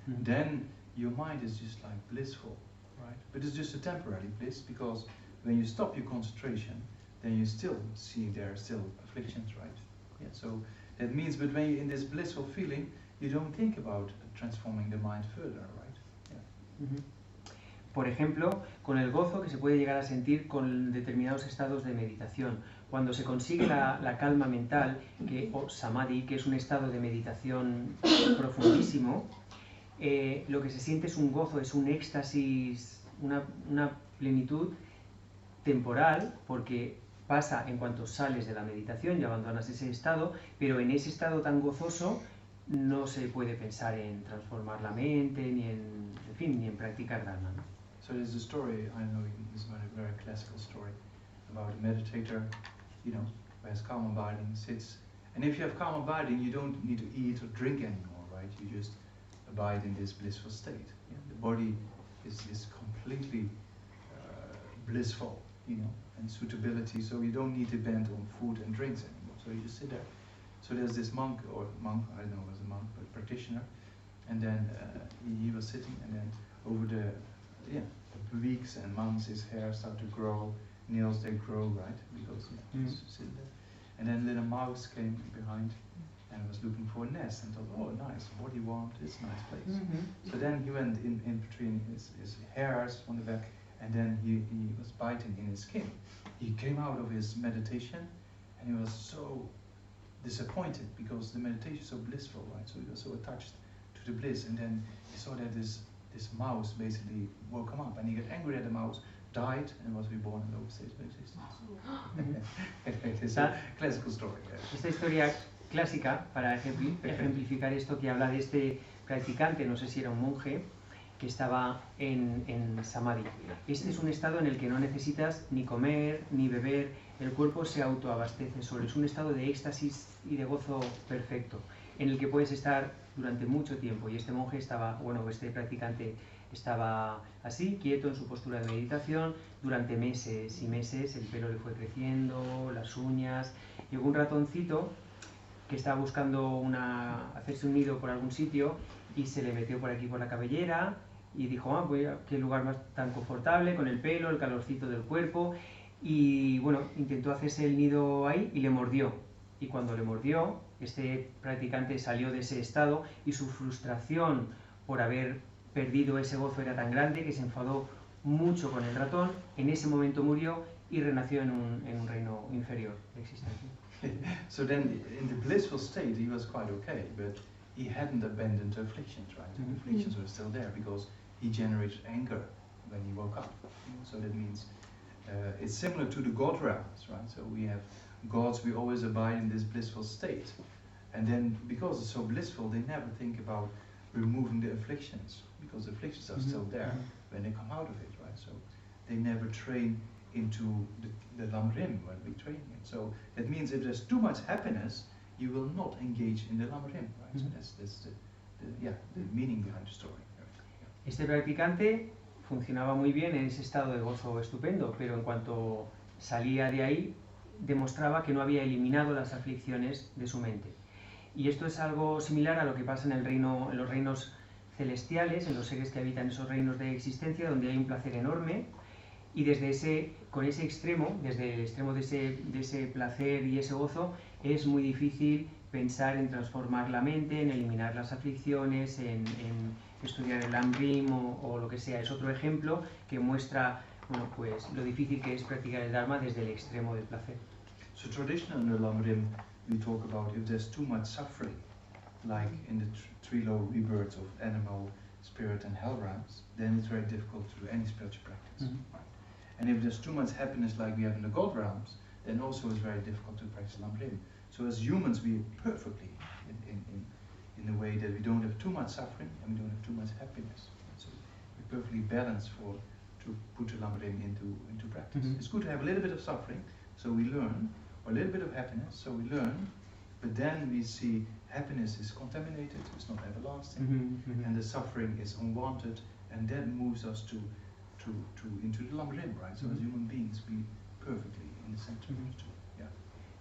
then your mind is just like blissful, right? But it's just a temporary bliss, because when you stop your concentration, then you still see there are still afflictions, right? Yeah, so that means, but when you're in this blissful feeling, you don't think about transforming the mind further, right? Yeah. Por ejemplo, con el gozo que se puede llegar a sentir con determinados estados de meditación. Cuando se consigue la calma mental, o samadhi, que es un estado de meditación profundísimo, lo que se siente es un gozo, es un éxtasis, una plenitud temporal, porque pasa en cuanto sales de la meditación y abandonas ese estado, pero en ese estado tan gozoso no se puede pensar en transformar la mente, ni en practicar Dharma, ¿no? So there's a story, I know this is a very classical story, about a meditator, who has calm abiding, sits, and if you have calm abiding, you don't need to eat or drink anymore, right? You just abide in this blissful state. Yeah? The body is completely blissful, and suitability, so you don't need to depend on food and drinks anymore, so you just sit there. So there's this monk, I don't know if it was a monk, but practitioner, and then he was sitting, and then over the weeks and months, his hair started to grow, nails they grow, right? Because he's sitting there. And then a little mouse came behind and was looking for a nest and thought, oh, nice, what do you want? It's a nice place. So then he went in between his hairs on the back, and then he was biting in his skin. He came out of his meditation and he was so disappointed because the meditation is so blissful, right? So he was so attached to the bliss, and then he saw that this mouse basically woke him up, and he got angry at the mouse, died, and was reborn in those states of existence. It's a classical story. Esta historia clásica, para ejemplificar esto, que habla de este practicante, no sé si era un monje, que estaba en Samadhi. Este es un estado en el que no necesitas ni comer ni beber, el cuerpo se autoabastece solo, es un estado de éxtasis y de gozo perfecto, en el que puedes estar durante mucho tiempo. Y este monje estaba, bueno, este practicante estaba así, quieto en su postura de meditación, durante meses y meses. El pelo le fue creciendo, las uñas. Llegó un ratoncito que estaba buscando hacerse un nido por algún sitio y se le metió por aquí por la cabellera y dijo, pues qué lugar más tan confortable, con el pelo, el calorcito del cuerpo. Y bueno, intentó hacerse el nido ahí y le mordió. Y cuando le mordió, este practicante salió de ese estado y su frustración por haber perdido ese gozo era tan grande que se enfadó mucho con el ratón. En ese momento murió y renació en un reino inferior de existencia. So then, in the blissful state, he was quite okay, but he hadn't abandoned afflictions, right? The afflictions were still there because he generated anger when he woke up. So that means it's similar to the God realms, right? So we have gods, we always abide in this blissful state, and then because it's so blissful, they never think about removing the afflictions, because the afflictions are still there when they come out of it, right? So they never train into the lamrim when we train it. So that means if there's too much happiness, you will not engage in the lamrim, right? So that's the meaning behind the story. Este practicante funcionaba muy bien en ese estado de gozo estupendo, pero en cuanto salía de ahí, demostraba que no había eliminado las aflicciones de su mente. Y esto es algo similar a lo que pasa en los reinos celestiales, en los seres que habitan esos reinos de existencia, donde hay un placer enorme, y con ese extremo, desde el extremo de ese placer y ese gozo, es muy difícil pensar en transformar la mente, en eliminar las aflicciones, en estudiar el Lamrim o lo que sea. Es otro ejemplo que muestra, bueno, pues lo difícil que es practicar el Dharma desde el extremo del placer. So traditionally in the Lamrim, we talk about if there's too much suffering, like in the three low rebirths of animal, spirit and hell realms, then it's very difficult to do any spiritual practice. Right? And if there's too much happiness like we have in the God realms, then also it's very difficult to practice Lamrim. So as humans, we are perfectly in the way that we don't have too much suffering and we don't have too much happiness. So we're perfectly balanced to put the Lamrim into practice. It's good to have a little bit of suffering, so we learn, or a little bit of happiness, so we learn, but then we see happiness is contaminated, it's not everlasting, and the suffering is unwanted, and that moves us into the Lamrim, right? So as human beings, we perfectly in the center of the two. Yeah.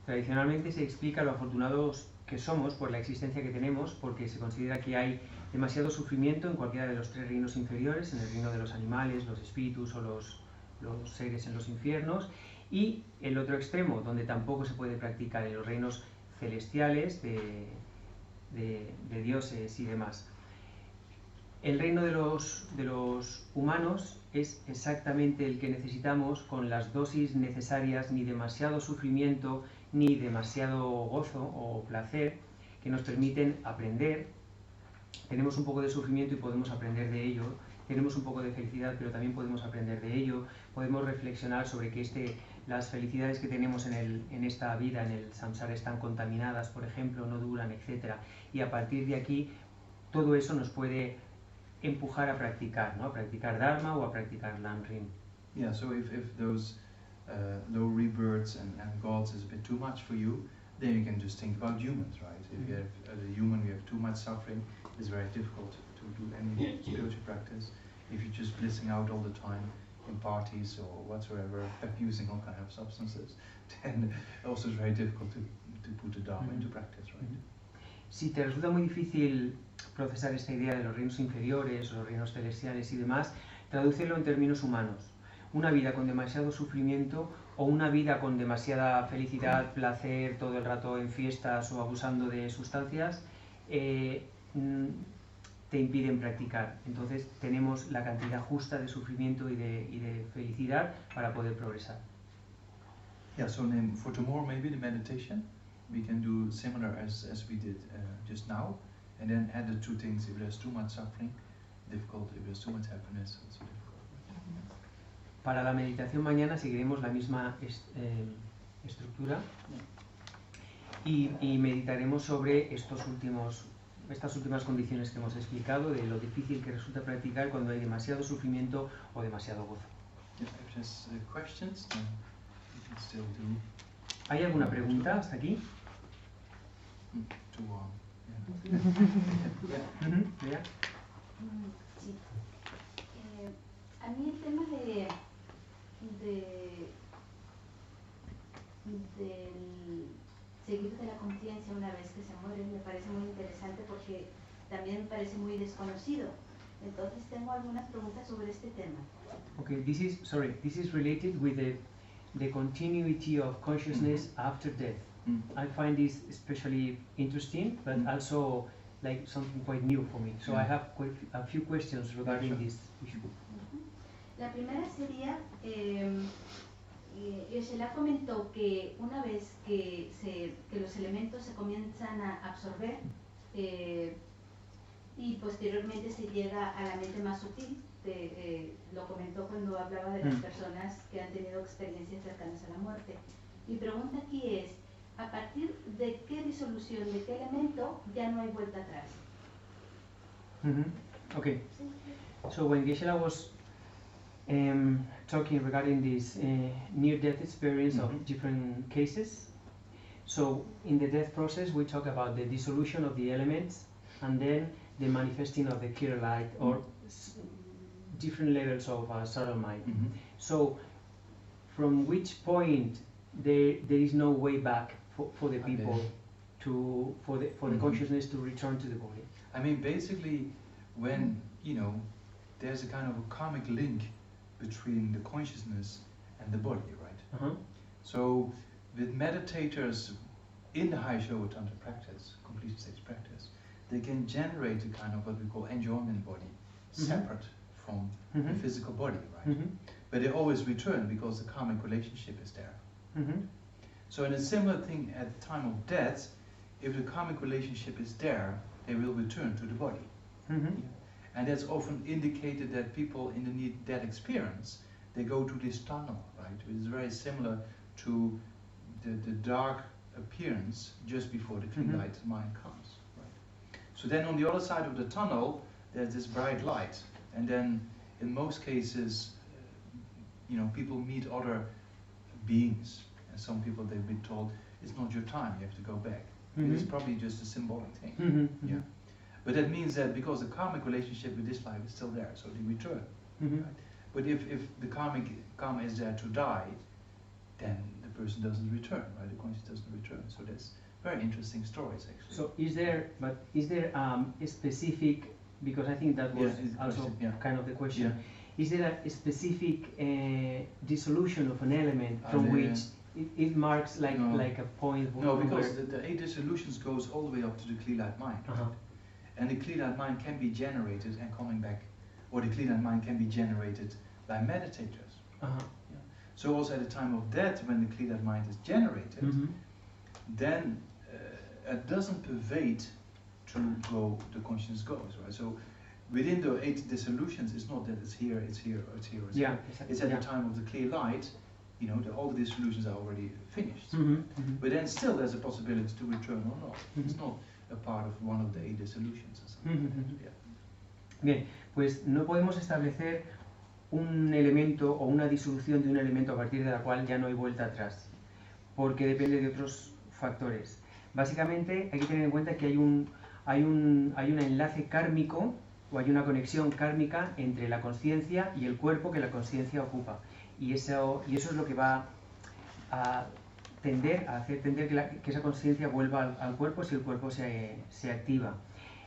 Tradicionalmente se explica lo afortunados que somos por la existencia que tenemos, porque se considera que hay demasiado sufrimiento en cualquiera de los tres reinos inferiores, en el reino de los animales, los espíritus o los seres en los infiernos, y el otro extremo, donde tampoco se puede practicar, en los reinos celestiales de dioses y demás. El reino de los humanos es exactamente el que necesitamos, con las dosis necesarias, ni demasiado sufrimiento ni demasiado gozo o placer, que nos permiten aprender. Tenemos un poco de sufrimiento y podemos aprender de ello, tenemos un poco de felicidad pero también podemos aprender de ello, podemos reflexionar sobre que las felicidades que tenemos en esta vida, en el samsara, están contaminadas, por ejemplo, no duran, etc. Y a partir de aquí todo eso nos puede empujar a practicar, ¿no? A practicar Dharma o a practicar Lamrim. Yeah, so if those low rebirths and gods is a bit too much for you, then you can just think about humans, right? If you have, as a human, we have too much suffering, it's very difficult to do any spiritual practice. If you're just blissing out all the time in parties or whatsoever, using all kind of substances, then also it's very difficult to put the Dharma into practice, right? Si te resulta muy difícil procesar esta idea de los reinos inferiores, los reinos celestiales y demás, tradúcelo en términos humanos. Una vida con demasiado sufrimiento o una vida con demasiada felicidad, placer, todo el rato en fiestas o abusando de sustancias, te impiden practicar. Entonces tenemos la cantidad justa de sufrimiento y de felicidad para poder progresar. Yeah, so then for tomorrow maybe the meditation, we can do similar as we did just now, and then add the two things. If there's too much suffering, difficult. If there's too much happiness, also difficult. Para la meditación mañana seguiremos la misma estructura y meditaremos sobre estas últimas condiciones que hemos explicado, de lo difícil que resulta practicar cuando hay demasiado sufrimiento o demasiado gozo. Yeah, if there's questions, then we can still do. ¿Hay alguna pregunta hasta aquí? Too long. ¿Lea? Sí. A mí el tema del seguir de la conciencia una vez que se muere me parece muy interesante porque también me parece muy desconocido. Entonces tengo algunas preguntas sobre este tema. Okay, this is related with the continuity of consciousness after death. I find this especially interesting, but also like something quite new for me. So I have quite a few questions regarding this issue. La primera sería, Geshe-la comentó que una vez que los elementos se comienzan a absorber y posteriormente se llega a la mente más sutil, lo comentó cuando hablaba de las personas que han tenido experiencias cercanas a la muerte. Mi pregunta aquí es, ¿a partir de qué disolución, de qué elemento ya no hay vuelta atrás? Okay, so when Geshe-la was talking regarding this near-death experience of different cases, so in the death process we talk about the dissolution of the elements and then the manifesting of the clear light or different levels of subtle mind. So from which point there is no way back for the people for the consciousness to return to the body? I mean, basically, when, there's a kind of a karmic link between the consciousness and the body, right? So, with meditators in the high Showa Tantra practice, complete stage practice, they can generate a kind of what we call enjoyment body, separate from the physical body, right? But they always return because the karmic relationship is there. So in a similar thing at the time of death, if the karmic relationship is there, they will return to the body. And that's often indicated that people in the near-death experience, they go to this tunnel, right? Which is very similar to the dark appearance just before the clean light mind comes, right? So then on the other side of the tunnel, there's this bright light. And then in most cases, people meet other beings. And some people, they've been told, it's not your time, you have to go back. It's probably just a symbolic thing. Yeah. But that means that because the karmic relationship with this life is still there, so they return. Right? But if the karma is there to die, then the person doesn't return, right? The conscious doesn't return. So that's very interesting stories, actually. So is there a specific, because I think that was also kind of the question, is there a specific dissolution of an element from which it marks like a point? No, because the 8 dissolutions goes all the way up to the clear light mind. Right? And the clear light mind can be generated and coming back, or the clear light mind can be generated by meditators. So also at the time of death, when the clear light mind is generated, then it doesn't pervade to go, the consciousness goes, right? So within the 8 dissolutions, it's not that it's here, it's here, or it's here, or it's here. It's at the time of the clear light, all the dissolutions are already finished. But then still there's a possibility to return or not. It's not a part of one of the 8 dissolutions or something. Bien, pues no podemos establecer un elemento o una disolución de un elemento a partir de la cual ya no hay vuelta atrás, porque depende de otros factores. Básicamente hay que tener en cuenta que hay un enlace kármico o hay una conexión kármica entre la conciencia y el cuerpo que la conciencia ocupa. Y eso es lo que va a hacer tender que esa conciencia vuelva al cuerpo si el cuerpo se activa.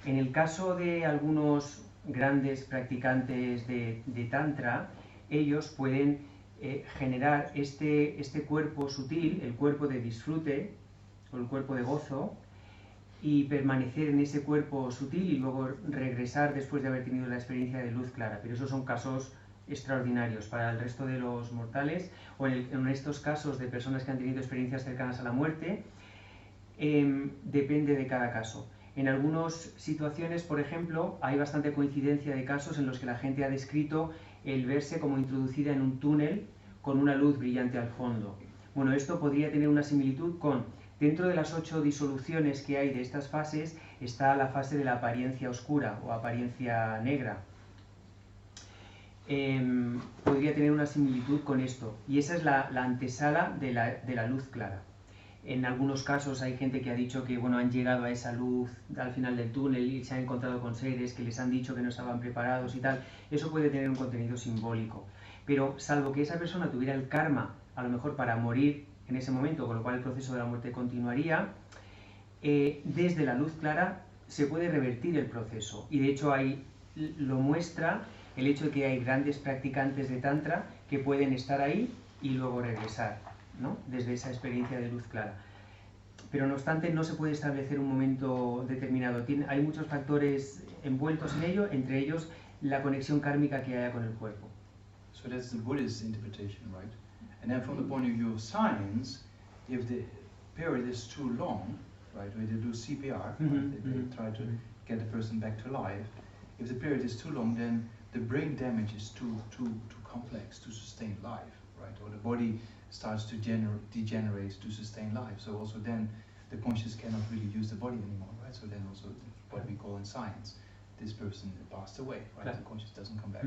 En el caso de algunos grandes practicantes de Tantra, ellos pueden generar este cuerpo sutil, el cuerpo de disfrute o el cuerpo de gozo, y permanecer en ese cuerpo sutil y luego regresar después de haber tenido la experiencia de luz clara. Pero esos son casos extraordinarios. Para el resto de los mortales, o en estos casos de personas que han tenido experiencias cercanas a la muerte, depende de cada caso. En algunas situaciones, por ejemplo, hay bastante coincidencia de casos en los que la gente ha descrito el verse como introducida en un túnel con una luz brillante al fondo. Bueno, esto podría tener una similitud con, dentro de las 8 disoluciones que hay de estas fases, está la fase de la apariencia oscura o apariencia negra. Podría tener una similitud con esto, y esa es la antesala de la luz clara. En algunos casos hay gente que ha dicho que bueno, han llegado a esa luz al final del túnel y se han encontrado con seres que les han dicho que no estaban preparados y tal. Eso puede tener un contenido simbólico. Pero salvo que esa persona tuviera el karma, a lo mejor para morir en ese momento, con lo cual el proceso de la muerte continuaría, desde la luz clara se puede revertir el proceso. Y de hecho lo muestra el hecho de que hay grandes practicantes de Tantra que pueden estar ahí y luego regresar, ¿no? Desde esa experiencia de luz clara. Pero no obstante no se puede establecer un momento determinado. Hay muchos factores envueltos en ello, entre ellos la conexión kármica que haya con el cuerpo. So that's the Buddhist interpretation, right? And then from the point of view of science, if the period is too long, right, when they do CPR, they try to get the person back to life, if the period is too long, then the brain damage is too complex to sustain life, right? Or the body starts to degenerate to sustain life. So also then the conscious cannot really use the body anymore, right? So then also what we call in science, this person passed away, right? Claro. The conscious doesn't come back.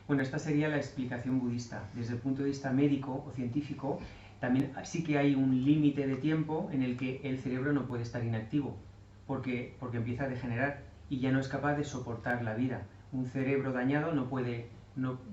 Bueno, esta sería la explicación budista. Desde el punto de vista médico o científico, también sí que hay un límite de tiempo en el que el cerebro no puede estar inactivo, porque empieza a degenerar y ya no es capaz de soportar la vida. Un cerebro dañado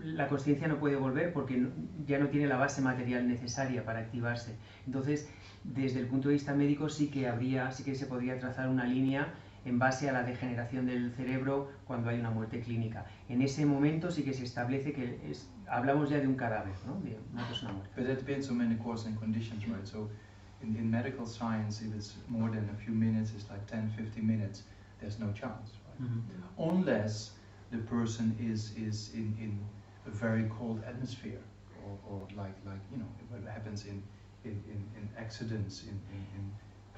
la consciencia no puede volver porque ya no tiene la base material necesaria para activarse. Entonces, desde el punto de vista médico sí que se podría trazar una línea en base a la degeneración del cerebro cuando hay una muerte clínica. En ese momento sí que se establece que hablamos ya de un cadáver, ¿no? De una persona muerta. But that depends on many causes and conditions, right? So in medical science, if it's more than a few minutes, it's like 10, 15 minutes, there's no chance, right? Unless the person is in a very cold atmosphere, or like you know what happens in accidents in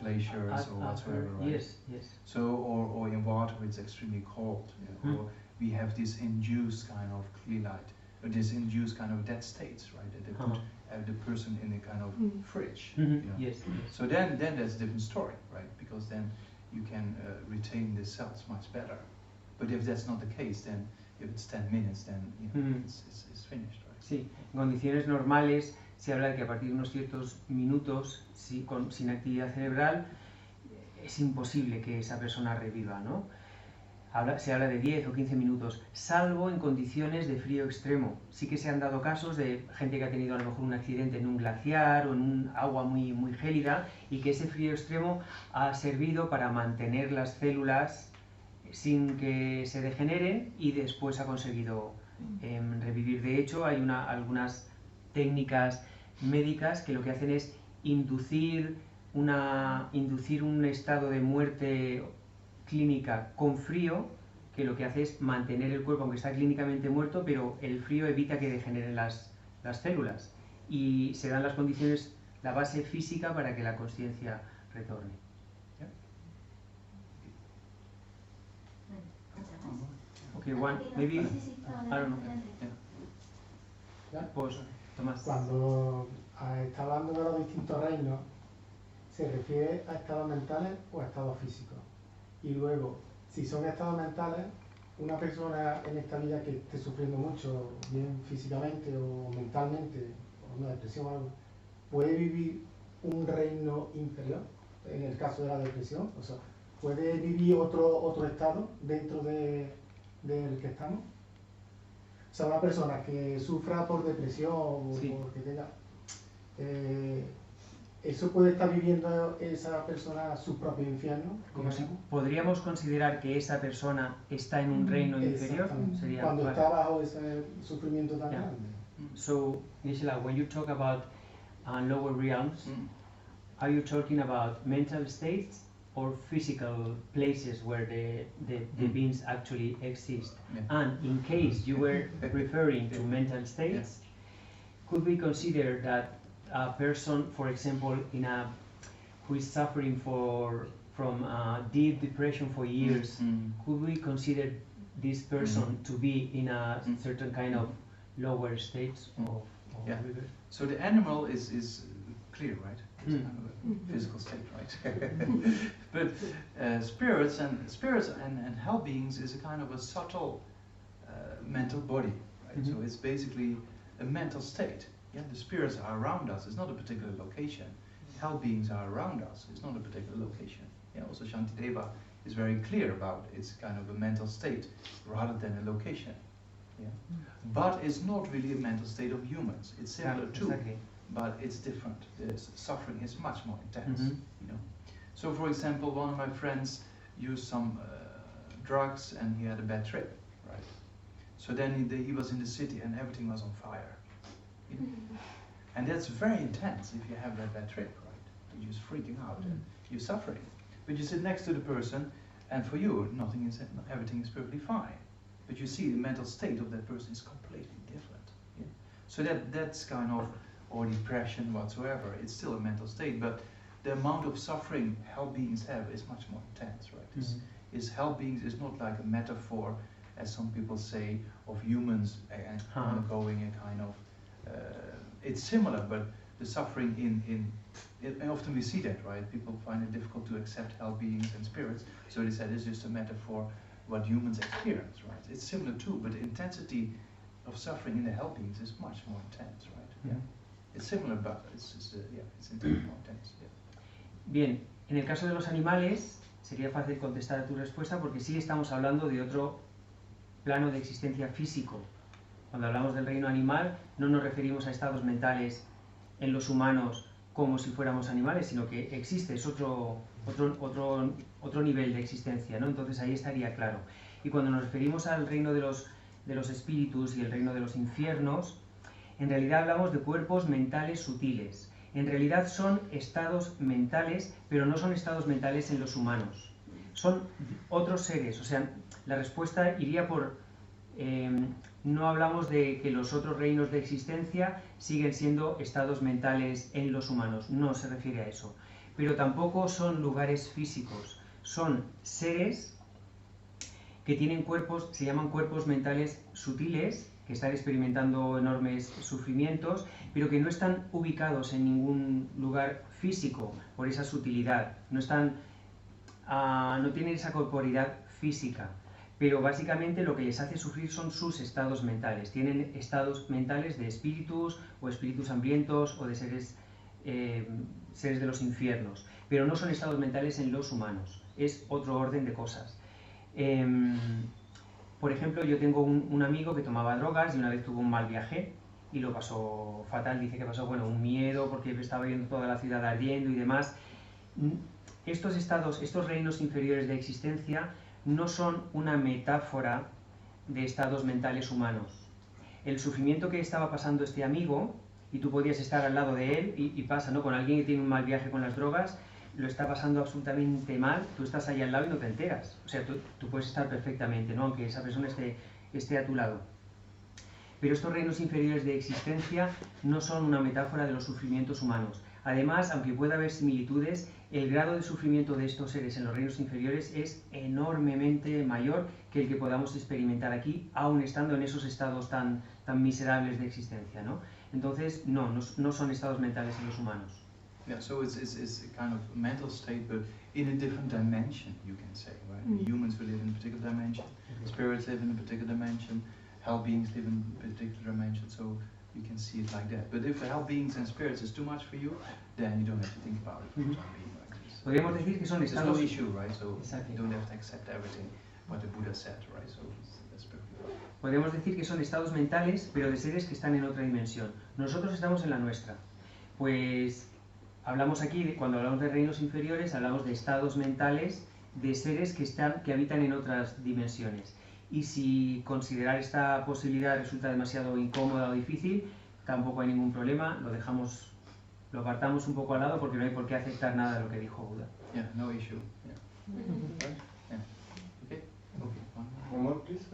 glaciers or whatsoever, right? Yes. So or in water it's extremely cold, or we have this induced kind of clear light, or this induced kind of dead states, right? That they put the person in a kind of fridge. You know? Yes. So then that's a different story, right? Because then you can retain the cells much better. But if that's not the case, then if it's 10 minutes, then you know, it's finished, right? Sí, en condiciones normales se habla de que a partir de unos ciertos minutos sin actividad cerebral es imposible que esa persona reviva, ¿no? Se habla de 10 o 15 minutos, salvo en condiciones de frío extremo. Sí que se han dado casos de gente que ha tenido a lo mejor un accidente en un glaciar o en un agua muy gélida y que ese frío extremo ha servido para mantener las células sin que se degeneren y después ha conseguido revivir. De hecho, hay algunas técnicas médicas que lo que hacen es inducir un estado de muerte clínica con frío, que lo que hace es mantener el cuerpo, aunque está clínicamente muerto, pero el frío evita que degeneren las células y se dan las condiciones, la base física para que la consciencia retorne. Okay, one, maybe, I don't know. Pues, Tomás. Cuando está hablando de los distintos reinos, se refiere a estados mentales o a estados físicos. Y luego, si son estados mentales, una persona en esta vida que esté sufriendo mucho, bien físicamente o mentalmente, o una depresión o algo, ¿puede vivir un reino inferior en el caso de la depresión? O sea, ¿puede vivir otro estado dentro del que estamos? O sea, una persona que sufra por depresión o porque tenga... ¿eso puede estar viviendo esa persona su propio infierno? Como si podríamos considerar que esa persona está en un reino inferior, sería cuando está bajo ese sufrimiento tan grande. So, Gisela, when you talk about lower realms, are you talking about mental states or physical places where the beings actually exist? Yeah. And in case you were referring to mental states, could we consider that a person, for example, who is suffering from deep depression for years, could we consider this person to be in a certain kind of lower states of Yeah. river? So the animal is clear, right? It's kind of a physical state, right? But spirits and hell beings is a kind of a subtle mental body, right? So it's basically a mental state. Yeah, the spirits are around us. It's not a particular location. Hell beings are around us. It's not a particular location. Yeah, also Shantideva is very clear about it's kind of a mental state rather than a location. Yeah, but it's not really a mental state of humans. It's similar too, but it's different. The suffering is much more intense. You know. So, for example, one of my friends used some drugs and he had a bad trip, right? So then he was in the city and everything was on fire. You know? And that's very intense if you have that bad trip, right? You're just freaking out and you're suffering. But you sit next to the person and for you, everything is perfectly fine. But you see the mental state of that person is completely different. Yeah? So that's kind of, or depression whatsoever, it's still a mental state, but the amount of suffering hell beings have is much more intense, right? Is hell beings is not like a metaphor, as some people say, of humans undergoing a kind of, it's similar, but the suffering and often we see that, right? People find it difficult to accept hell beings and spirits, so they said it's just a metaphor what humans experience, right? It's similar too, but the intensity of suffering in the hell beings is much more intense, right? Yeah. It's similar, but it's intense, more intense. Yeah. Bien, en el caso de los animales sería fácil contestar a tu respuesta porque sí estamos hablando de otro plano de existencia físico. Cuando hablamos del reino animal no nos referimos a estados mentales en los humanos como si fuéramos animales, sino que existe, es otro nivel de existencia, ¿no? Entonces ahí estaría claro. Y cuando nos referimos al reino de los espíritus y el reino de los infiernos, en realidad hablamos de cuerpos mentales sutiles. En realidad son estados mentales, pero no son estados mentales en los humanos. Son otros seres, o sea, la respuesta iría por... no hablamos de que los otros reinos de existencia siguen siendo estados mentales en los humanos, no se refiere a eso. Pero tampoco son lugares físicos, son seres que tienen cuerpos, se llaman cuerpos mentales sutiles, que están experimentando enormes sufrimientos, pero que no están ubicados en ningún lugar físico por esa sutilidad, no tienen esa corporeidad física. Pero básicamente lo que les hace sufrir son sus estados mentales. Tienen estados mentales de espíritus o espíritus hambrientos o de seres de los infiernos. Pero no son estados mentales en los humanos. Es otro orden de cosas. Por ejemplo, yo tengo un amigo que tomaba drogas y una vez tuvo un mal viaje y lo pasó fatal. Dice que pasó un miedo porque estaba viendo toda la ciudad ardiendo y demás. Estos reinos inferiores de existencia no son una metáfora de estados mentales humanos. El sufrimiento que estaba pasando este amigo, y tú podías estar al lado de él, y pasa, ¿no? Con alguien que tiene un mal viaje con las drogas, lo está pasando absolutamente mal, tú estás ahí al lado y no te enteras. O sea, tú puedes estar perfectamente, ¿no? Aunque esa persona esté a tu lado. Pero estos reinos inferiores de existencia no son una metáfora de los sufrimientos humanos. Además, aunque pueda haber similitudes, el grado de sufrimiento de estos seres en los reinos inferiores es enormemente mayor que el que podamos experimentar aquí, aun estando en esos estados tan miserables de existencia, ¿no? Entonces, no son estados mentales en los humanos. Yeah, so it's a kind of mental state, but in a different dimension, you can say, right? Humans will live in a particular dimension, spirits live in a particular dimension, hell beings live in a particular dimension, so you can see it like that. But if hell beings and spirits is too much for you, then you don't have to think about it for the time being. Podríamos decir que son estados... There's no issue, right? So you don't have to accept everything what the Buddha said, right? So that's perfectly fine. Podríamos decir que son estados mentales, pero de seres que están en otra dimensión. Nosotros estamos en la nuestra. Pues hablamos aquí, cuando hablamos de reinos inferiores, hablamos de estados mentales de seres que habitan en otras dimensiones. Y si considerar esta posibilidad resulta demasiado incómoda o difícil, tampoco hay ningún problema, lo apartamos un poco al lado porque no hay por qué aceptar nada de lo que dijo Buda. Yeah, no issue. Yeah. Right? Yeah. Okay. Okay. One more, please.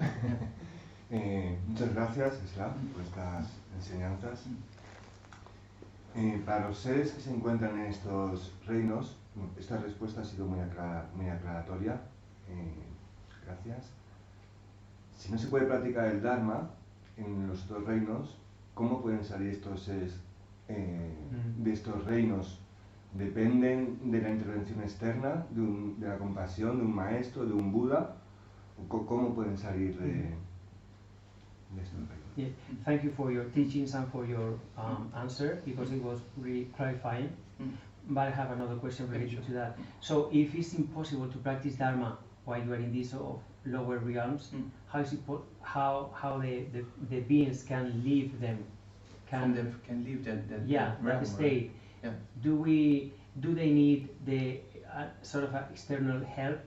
Muchas gracias, Islam, por estas enseñanzas. Para los seres que se encuentran en estos reinos, esta respuesta ha sido muy aclaratoria. Gracias. Si no se puede practicar el Dharma en los otros reinos, ¿cómo pueden salir estos seres de estos reinos? ¿Dependen de la intervención externa, de la compasión, de un maestro, de un Buda? ¿Cómo pueden salir de estos reinos? Yeah. Thank you for your teachings and for your answer, because it was really clarifying. But I have another question related to that. So, if it's impossible to practice Dharma while you are in these lower realms, how is it how the beings can leave them? Can leave that realm, state. Right? Yeah. Do they need the sort of external help?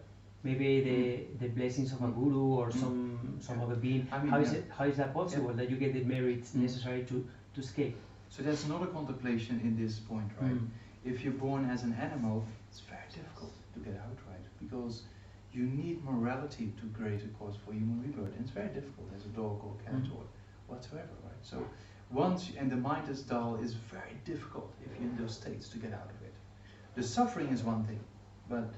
Maybe the blessings of a guru or some other being. I mean, how is that possible that you get the merits necessary to escape? So there's another contemplation in this point, right? If you're born as an animal, it's very difficult to get out, right? Because you need morality to create a cause for human rebirth, and it's very difficult as a dog or cat or whatsoever, right? So and the mind is dull, is very difficult if you're in those states to get out of it. The suffering is one thing, but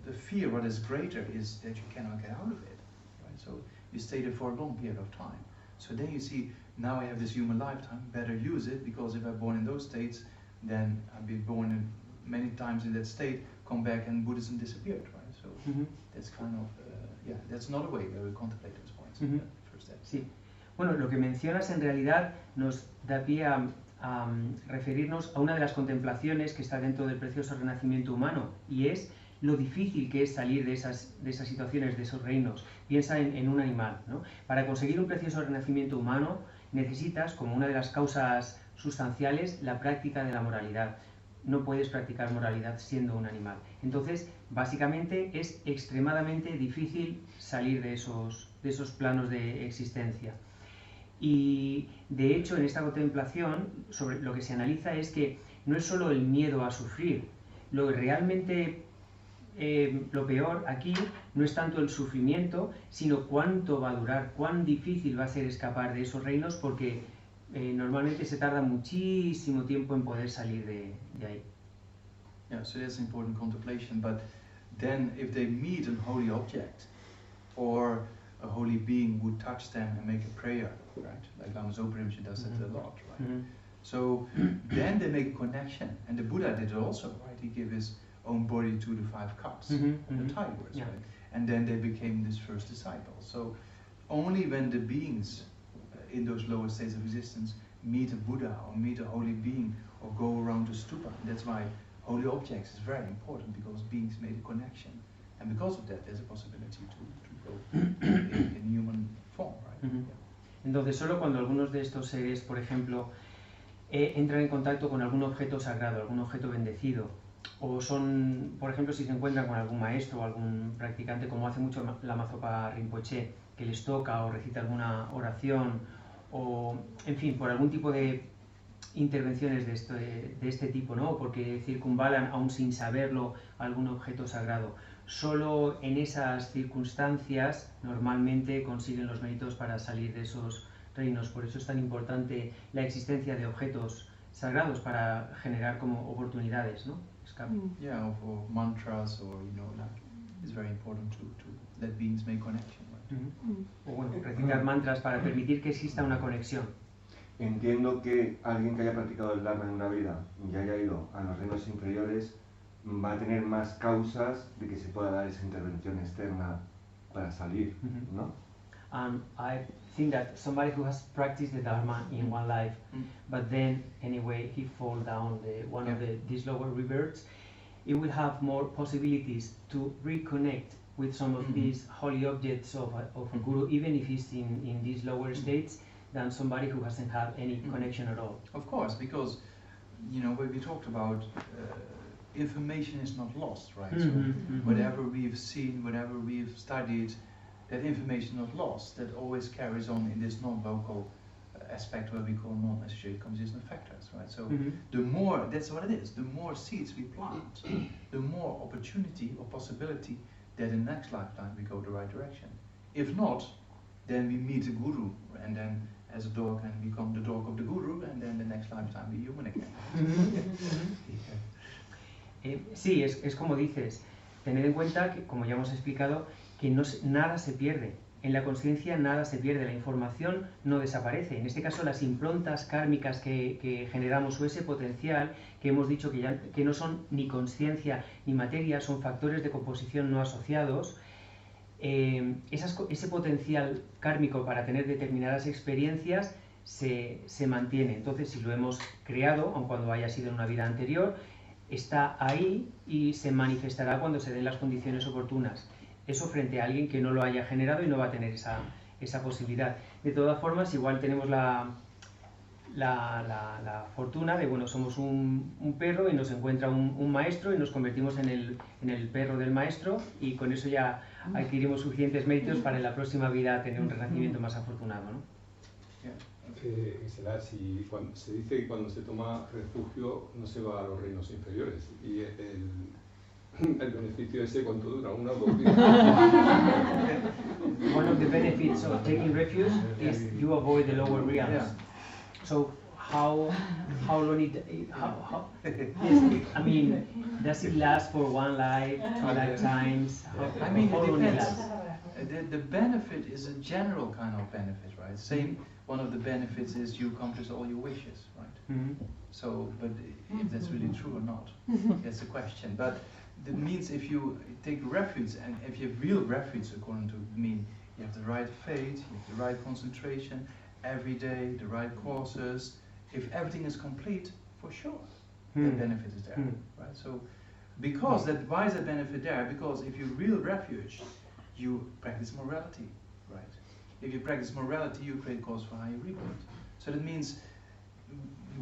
the fear, what is greater, is that you cannot get out of it, right? So you stay there for a long period of time. So then you see, now I have this human lifetime, better use it, because if I'm born in those states, then I'll be born in many times in that state, come back and Buddhism disappeared, right? So that's kind of, that's another way where we contemplate those points. First step. Sí. Bueno, lo que mencionas en realidad nos da pie a referirnos a una de las contemplaciones que está dentro del precioso renacimiento humano, y es lo difícil que es salir de esas situaciones, de esos reinos. Piensa en un animal, ¿no? Para conseguir un precioso renacimiento humano necesitas, como una de las causas sustanciales, la práctica de la moralidad. No puedes practicar moralidad siendo un animal. Entonces, básicamente es extremadamente difícil salir de esos planos de existencia. Y de hecho, en esta contemplación, sobre lo que se analiza es que no es solo el miedo a sufrir. Lo realmente lo peor aquí no es tanto el sufrimiento, sino cuánto va a durar, cuán difícil va a ser escapar de esos reinos, porque normalmente se tarda muchísimo tiempo en poder salir de ahí. Yeah, so that's an important contemplation, but then if they meet a holy object or a holy being would touch them and make a prayer, right? Like Lama Zopa Rinpoche does it a lot, right? So then they make a connection, and the Buddha did it also, right? He gave his own body to the 5 cups, the tigers, right? And then they became this first disciple. So only when the beings in those lower states of existence meet a Buddha or meet a holy being or go around the stupa, and that's why holy objects is very important, because beings made a connection, and because of that there's a possibility to go in human form, right? Entonces, solo cuando algunos de estos seres, por ejemplo, entran en contacto con algún objeto sagrado, algún objeto bendecido, o son, por ejemplo, si se encuentran con algún maestro o algún practicante, como hace mucho Lama Zopa Rinpoche, que les toca o recita alguna oración, o, en fin, por algún tipo de intervenciones de este tipo, ¿no? Porque circunvalan, aún sin saberlo, algún objeto sagrado. Solo en esas circunstancias normalmente consiguen los méritos para salir de esos reinos. Por eso es tan importante la existencia de objetos sagrados para generar como oportunidades, ¿no? Yeah, or mantras, or it's very important to let beings make connection, right? O bueno, recitar mantras para permitir que exista una conexión. Entiendo que alguien que haya practicado el Dharma en una vida y haya ido a los reinos inferiores va a tener más causas de que se pueda dar esa intervención externa para salir, ¿no? I think that somebody who has practiced the Dharma in one life, but then anyway he fall down one of these lower rebirths, it will have more possibilities to reconnect with some of these holy objects of a guru, even if he's in these lower states, than somebody who hasn't had any connection at all. Of course, because you know, when we talked about information is not lost, right? Mhm, So mhm. whatever we've seen, whatever we've studied, that information not lost, that always carries on in this non-local aspect what we call non-associated composition of factors, right? So Mhm. the more, that's what it is, the more seeds we plant, the more opportunity or possibility that in the next lifetime we go the right direction. If not, then we meet a guru, and then as a dog can become the dog of the guru, and then the next lifetime be human again. Sí, es como dices, tened en cuenta que, como ya hemos explicado, que nada se pierde. En la consciencia nada se pierde, la información no desaparece. En este caso, las improntas kármicas que generamos o ese potencial que hemos dicho que no son ni consciencia ni materia, son factores de composición no asociados. Ese potencial kármico para tener determinadas experiencias se mantiene. Entonces, si lo hemos creado, aun cuando haya sido en una vida anterior, está ahí y se manifestará cuando se den las condiciones oportunas. Eso frente a alguien que no lo haya generado y no va a tener esa posibilidad. De todas formas, igual tenemos la fortuna de, bueno, somos un perro y nos encuentra un maestro y nos convertimos en el perro del maestro, y con eso ya adquirimos suficientes méritos para en la próxima vida tener un renacimiento más afortunado, ¿no? Será si se dice que cuando se toma refugio no se va a los reinos inferiores, y el beneficio ese, ¿cuánto dura? ¿1 o 2 días? One of the benefits of taking refuge is you avoid the lower realms. Yeah. So how long I mean, does it last for 1 life, 2 lifetimes? I mean, How it long depends. lasts? The benefit is a general kind of benefit, right? Same, one of the benefits is you accomplish all your wishes, right? Mhm. So, but if that's really true or not, that's the question. But that means if you take refuge, and if you have real refuge, according to me, you have the right faith, you have the right concentration, every day, the right courses. If everything is complete, for sure, that benefit is there, right? So, because that, why is that benefit there? Because if you real refuge, you practice morality, right? If you practice morality, you create cause for higher rebirth. So that means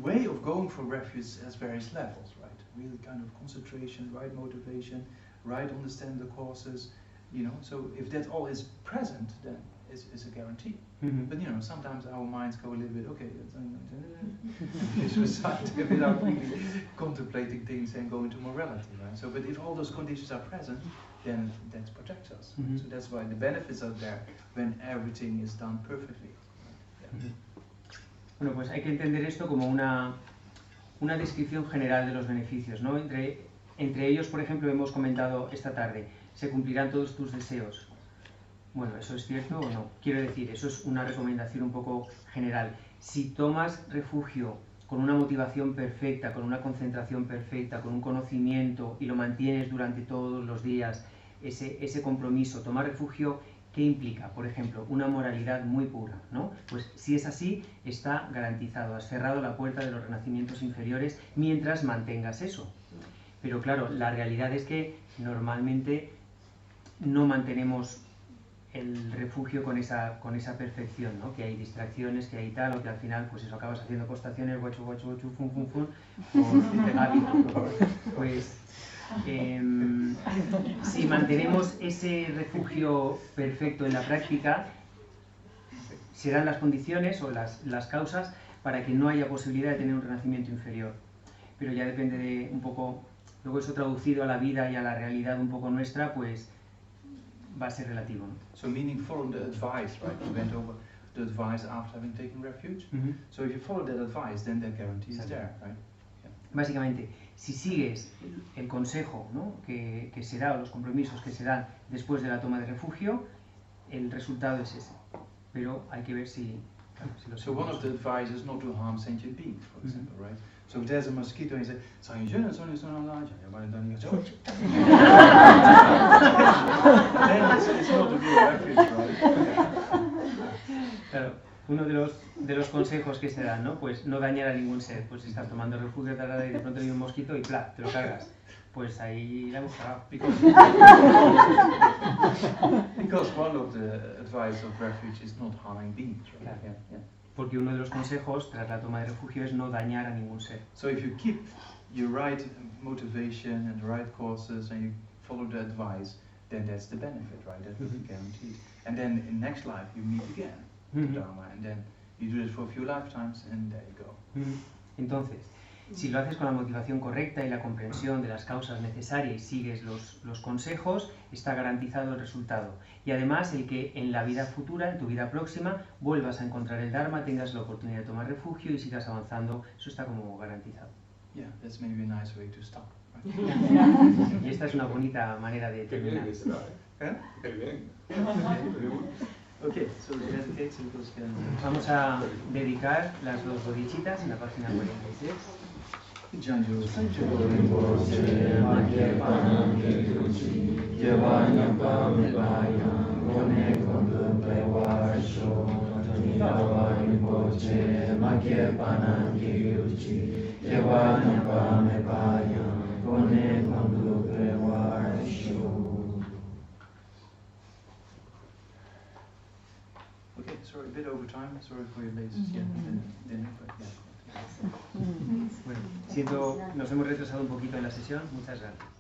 way of going for refuge has various levels, right? Real kind of concentration, right motivation, right understand the causes, you know. So if that all is present, then it's a guarantee. Mhm. But you know, sometimes our minds go a little bit, okay, suicide without really contemplating things and going to morality, right? So, but if all those conditions are present, then that protects us. Mhm. So that's why the benefits are there when everything is done perfectly. Yeah. Bueno, pues hay que entender esto como una descripción general de los beneficios, ¿no? Entre ellos, por ejemplo, hemos comentado esta tarde, se cumplirán todos tus deseos. Bueno, ¿eso es cierto o no? Quiero decir, eso es una recomendación un poco general. Si tomas refugio con una motivación perfecta, con una concentración perfecta, con un conocimiento, y lo mantienes durante todos los días, ese compromiso, tomar refugio, ¿qué implica? Por ejemplo, una moralidad muy pura, ¿no? Pues si es así, está garantizado, has cerrado la puerta de los renacimientos inferiores mientras mantengas eso. Pero claro, la realidad es que normalmente no mantenemos el refugio con esa perfección, ¿no? Que hay distracciones, que hay tal, o que al final pues eso, acabas haciendo costaciones, guachu, fun, por hábito. Pues si mantenemos ese refugio perfecto en la práctica, serán las condiciones o las causas para que no haya posibilidad de tener un renacimiento inferior. Pero ya depende de un poco, luego eso traducido a la vida y a la realidad un poco nuestra, pues va a ser relativo, ¿no? So meaning follow the advice, right? We went over the advice after having taken refuge. Uh-huh. So if you follow that advice, then that guarantee is there, right? Yeah. Básicamente, si sigues el consejo, ¿no? que se da, o los compromisos que se dan después de la toma de refugio, el resultado es ese. Pero hay que ver si lo So one of the advice is not to harm sentient beings, for example, right? So if there's a mosquito and you say, then it's not a real refuge, right? Claro, uno de los consejos que se dan, ¿no? Pues no dañar a ningún ser. Pues si estás tomando refugio y de pronto hay un mosquito y ¡plá! Te lo cargas. Pues ahí la hemos cagado. Because one of the advice of refuge is not harming beings, right? Claro. Yeah. porque uno de los consejos tras la toma de refugio es no dañar a ningún ser. So if you keep your right motivation and the right courses and you follow the advice, then that's the benefit, right? That will be guaranteed. And then in next life you meet again, the Dharma, and then you do it for a few lifetimes and there you go. Entonces, si lo haces con la motivación correcta y la comprensión de las causas necesarias y sigues los consejos, está garantizado el resultado. Y además el que en la vida futura, en tu vida próxima, vuelvas a encontrar el Dharma, tengas la oportunidad de tomar refugio y sigas avanzando, eso está como garantizado. Yeah, that's maybe a nice way to stop. Right? Y esta es una bonita manera de Qué bien terminar. que será, ¿eh? Qué bien. Very good. Okay, so the dedicates and those can... Vamos a dedicar las dos bodichitas en la página 46. Janjo Sancho Rinpoche, Magye Panam Kikuchi, Yevanya Pamibaya, Gone Kondu Plewarsho, Tonidawa Rinpoche, Magye Panam Kikuchi, Yevanya Pamibaya, Gone Kondu Plewarsho. Okay, sorry, a bit over time. Sorry for your late dinner, but yeah. Bueno, nos hemos retrasado un poquito en la sesión. Muchas gracias.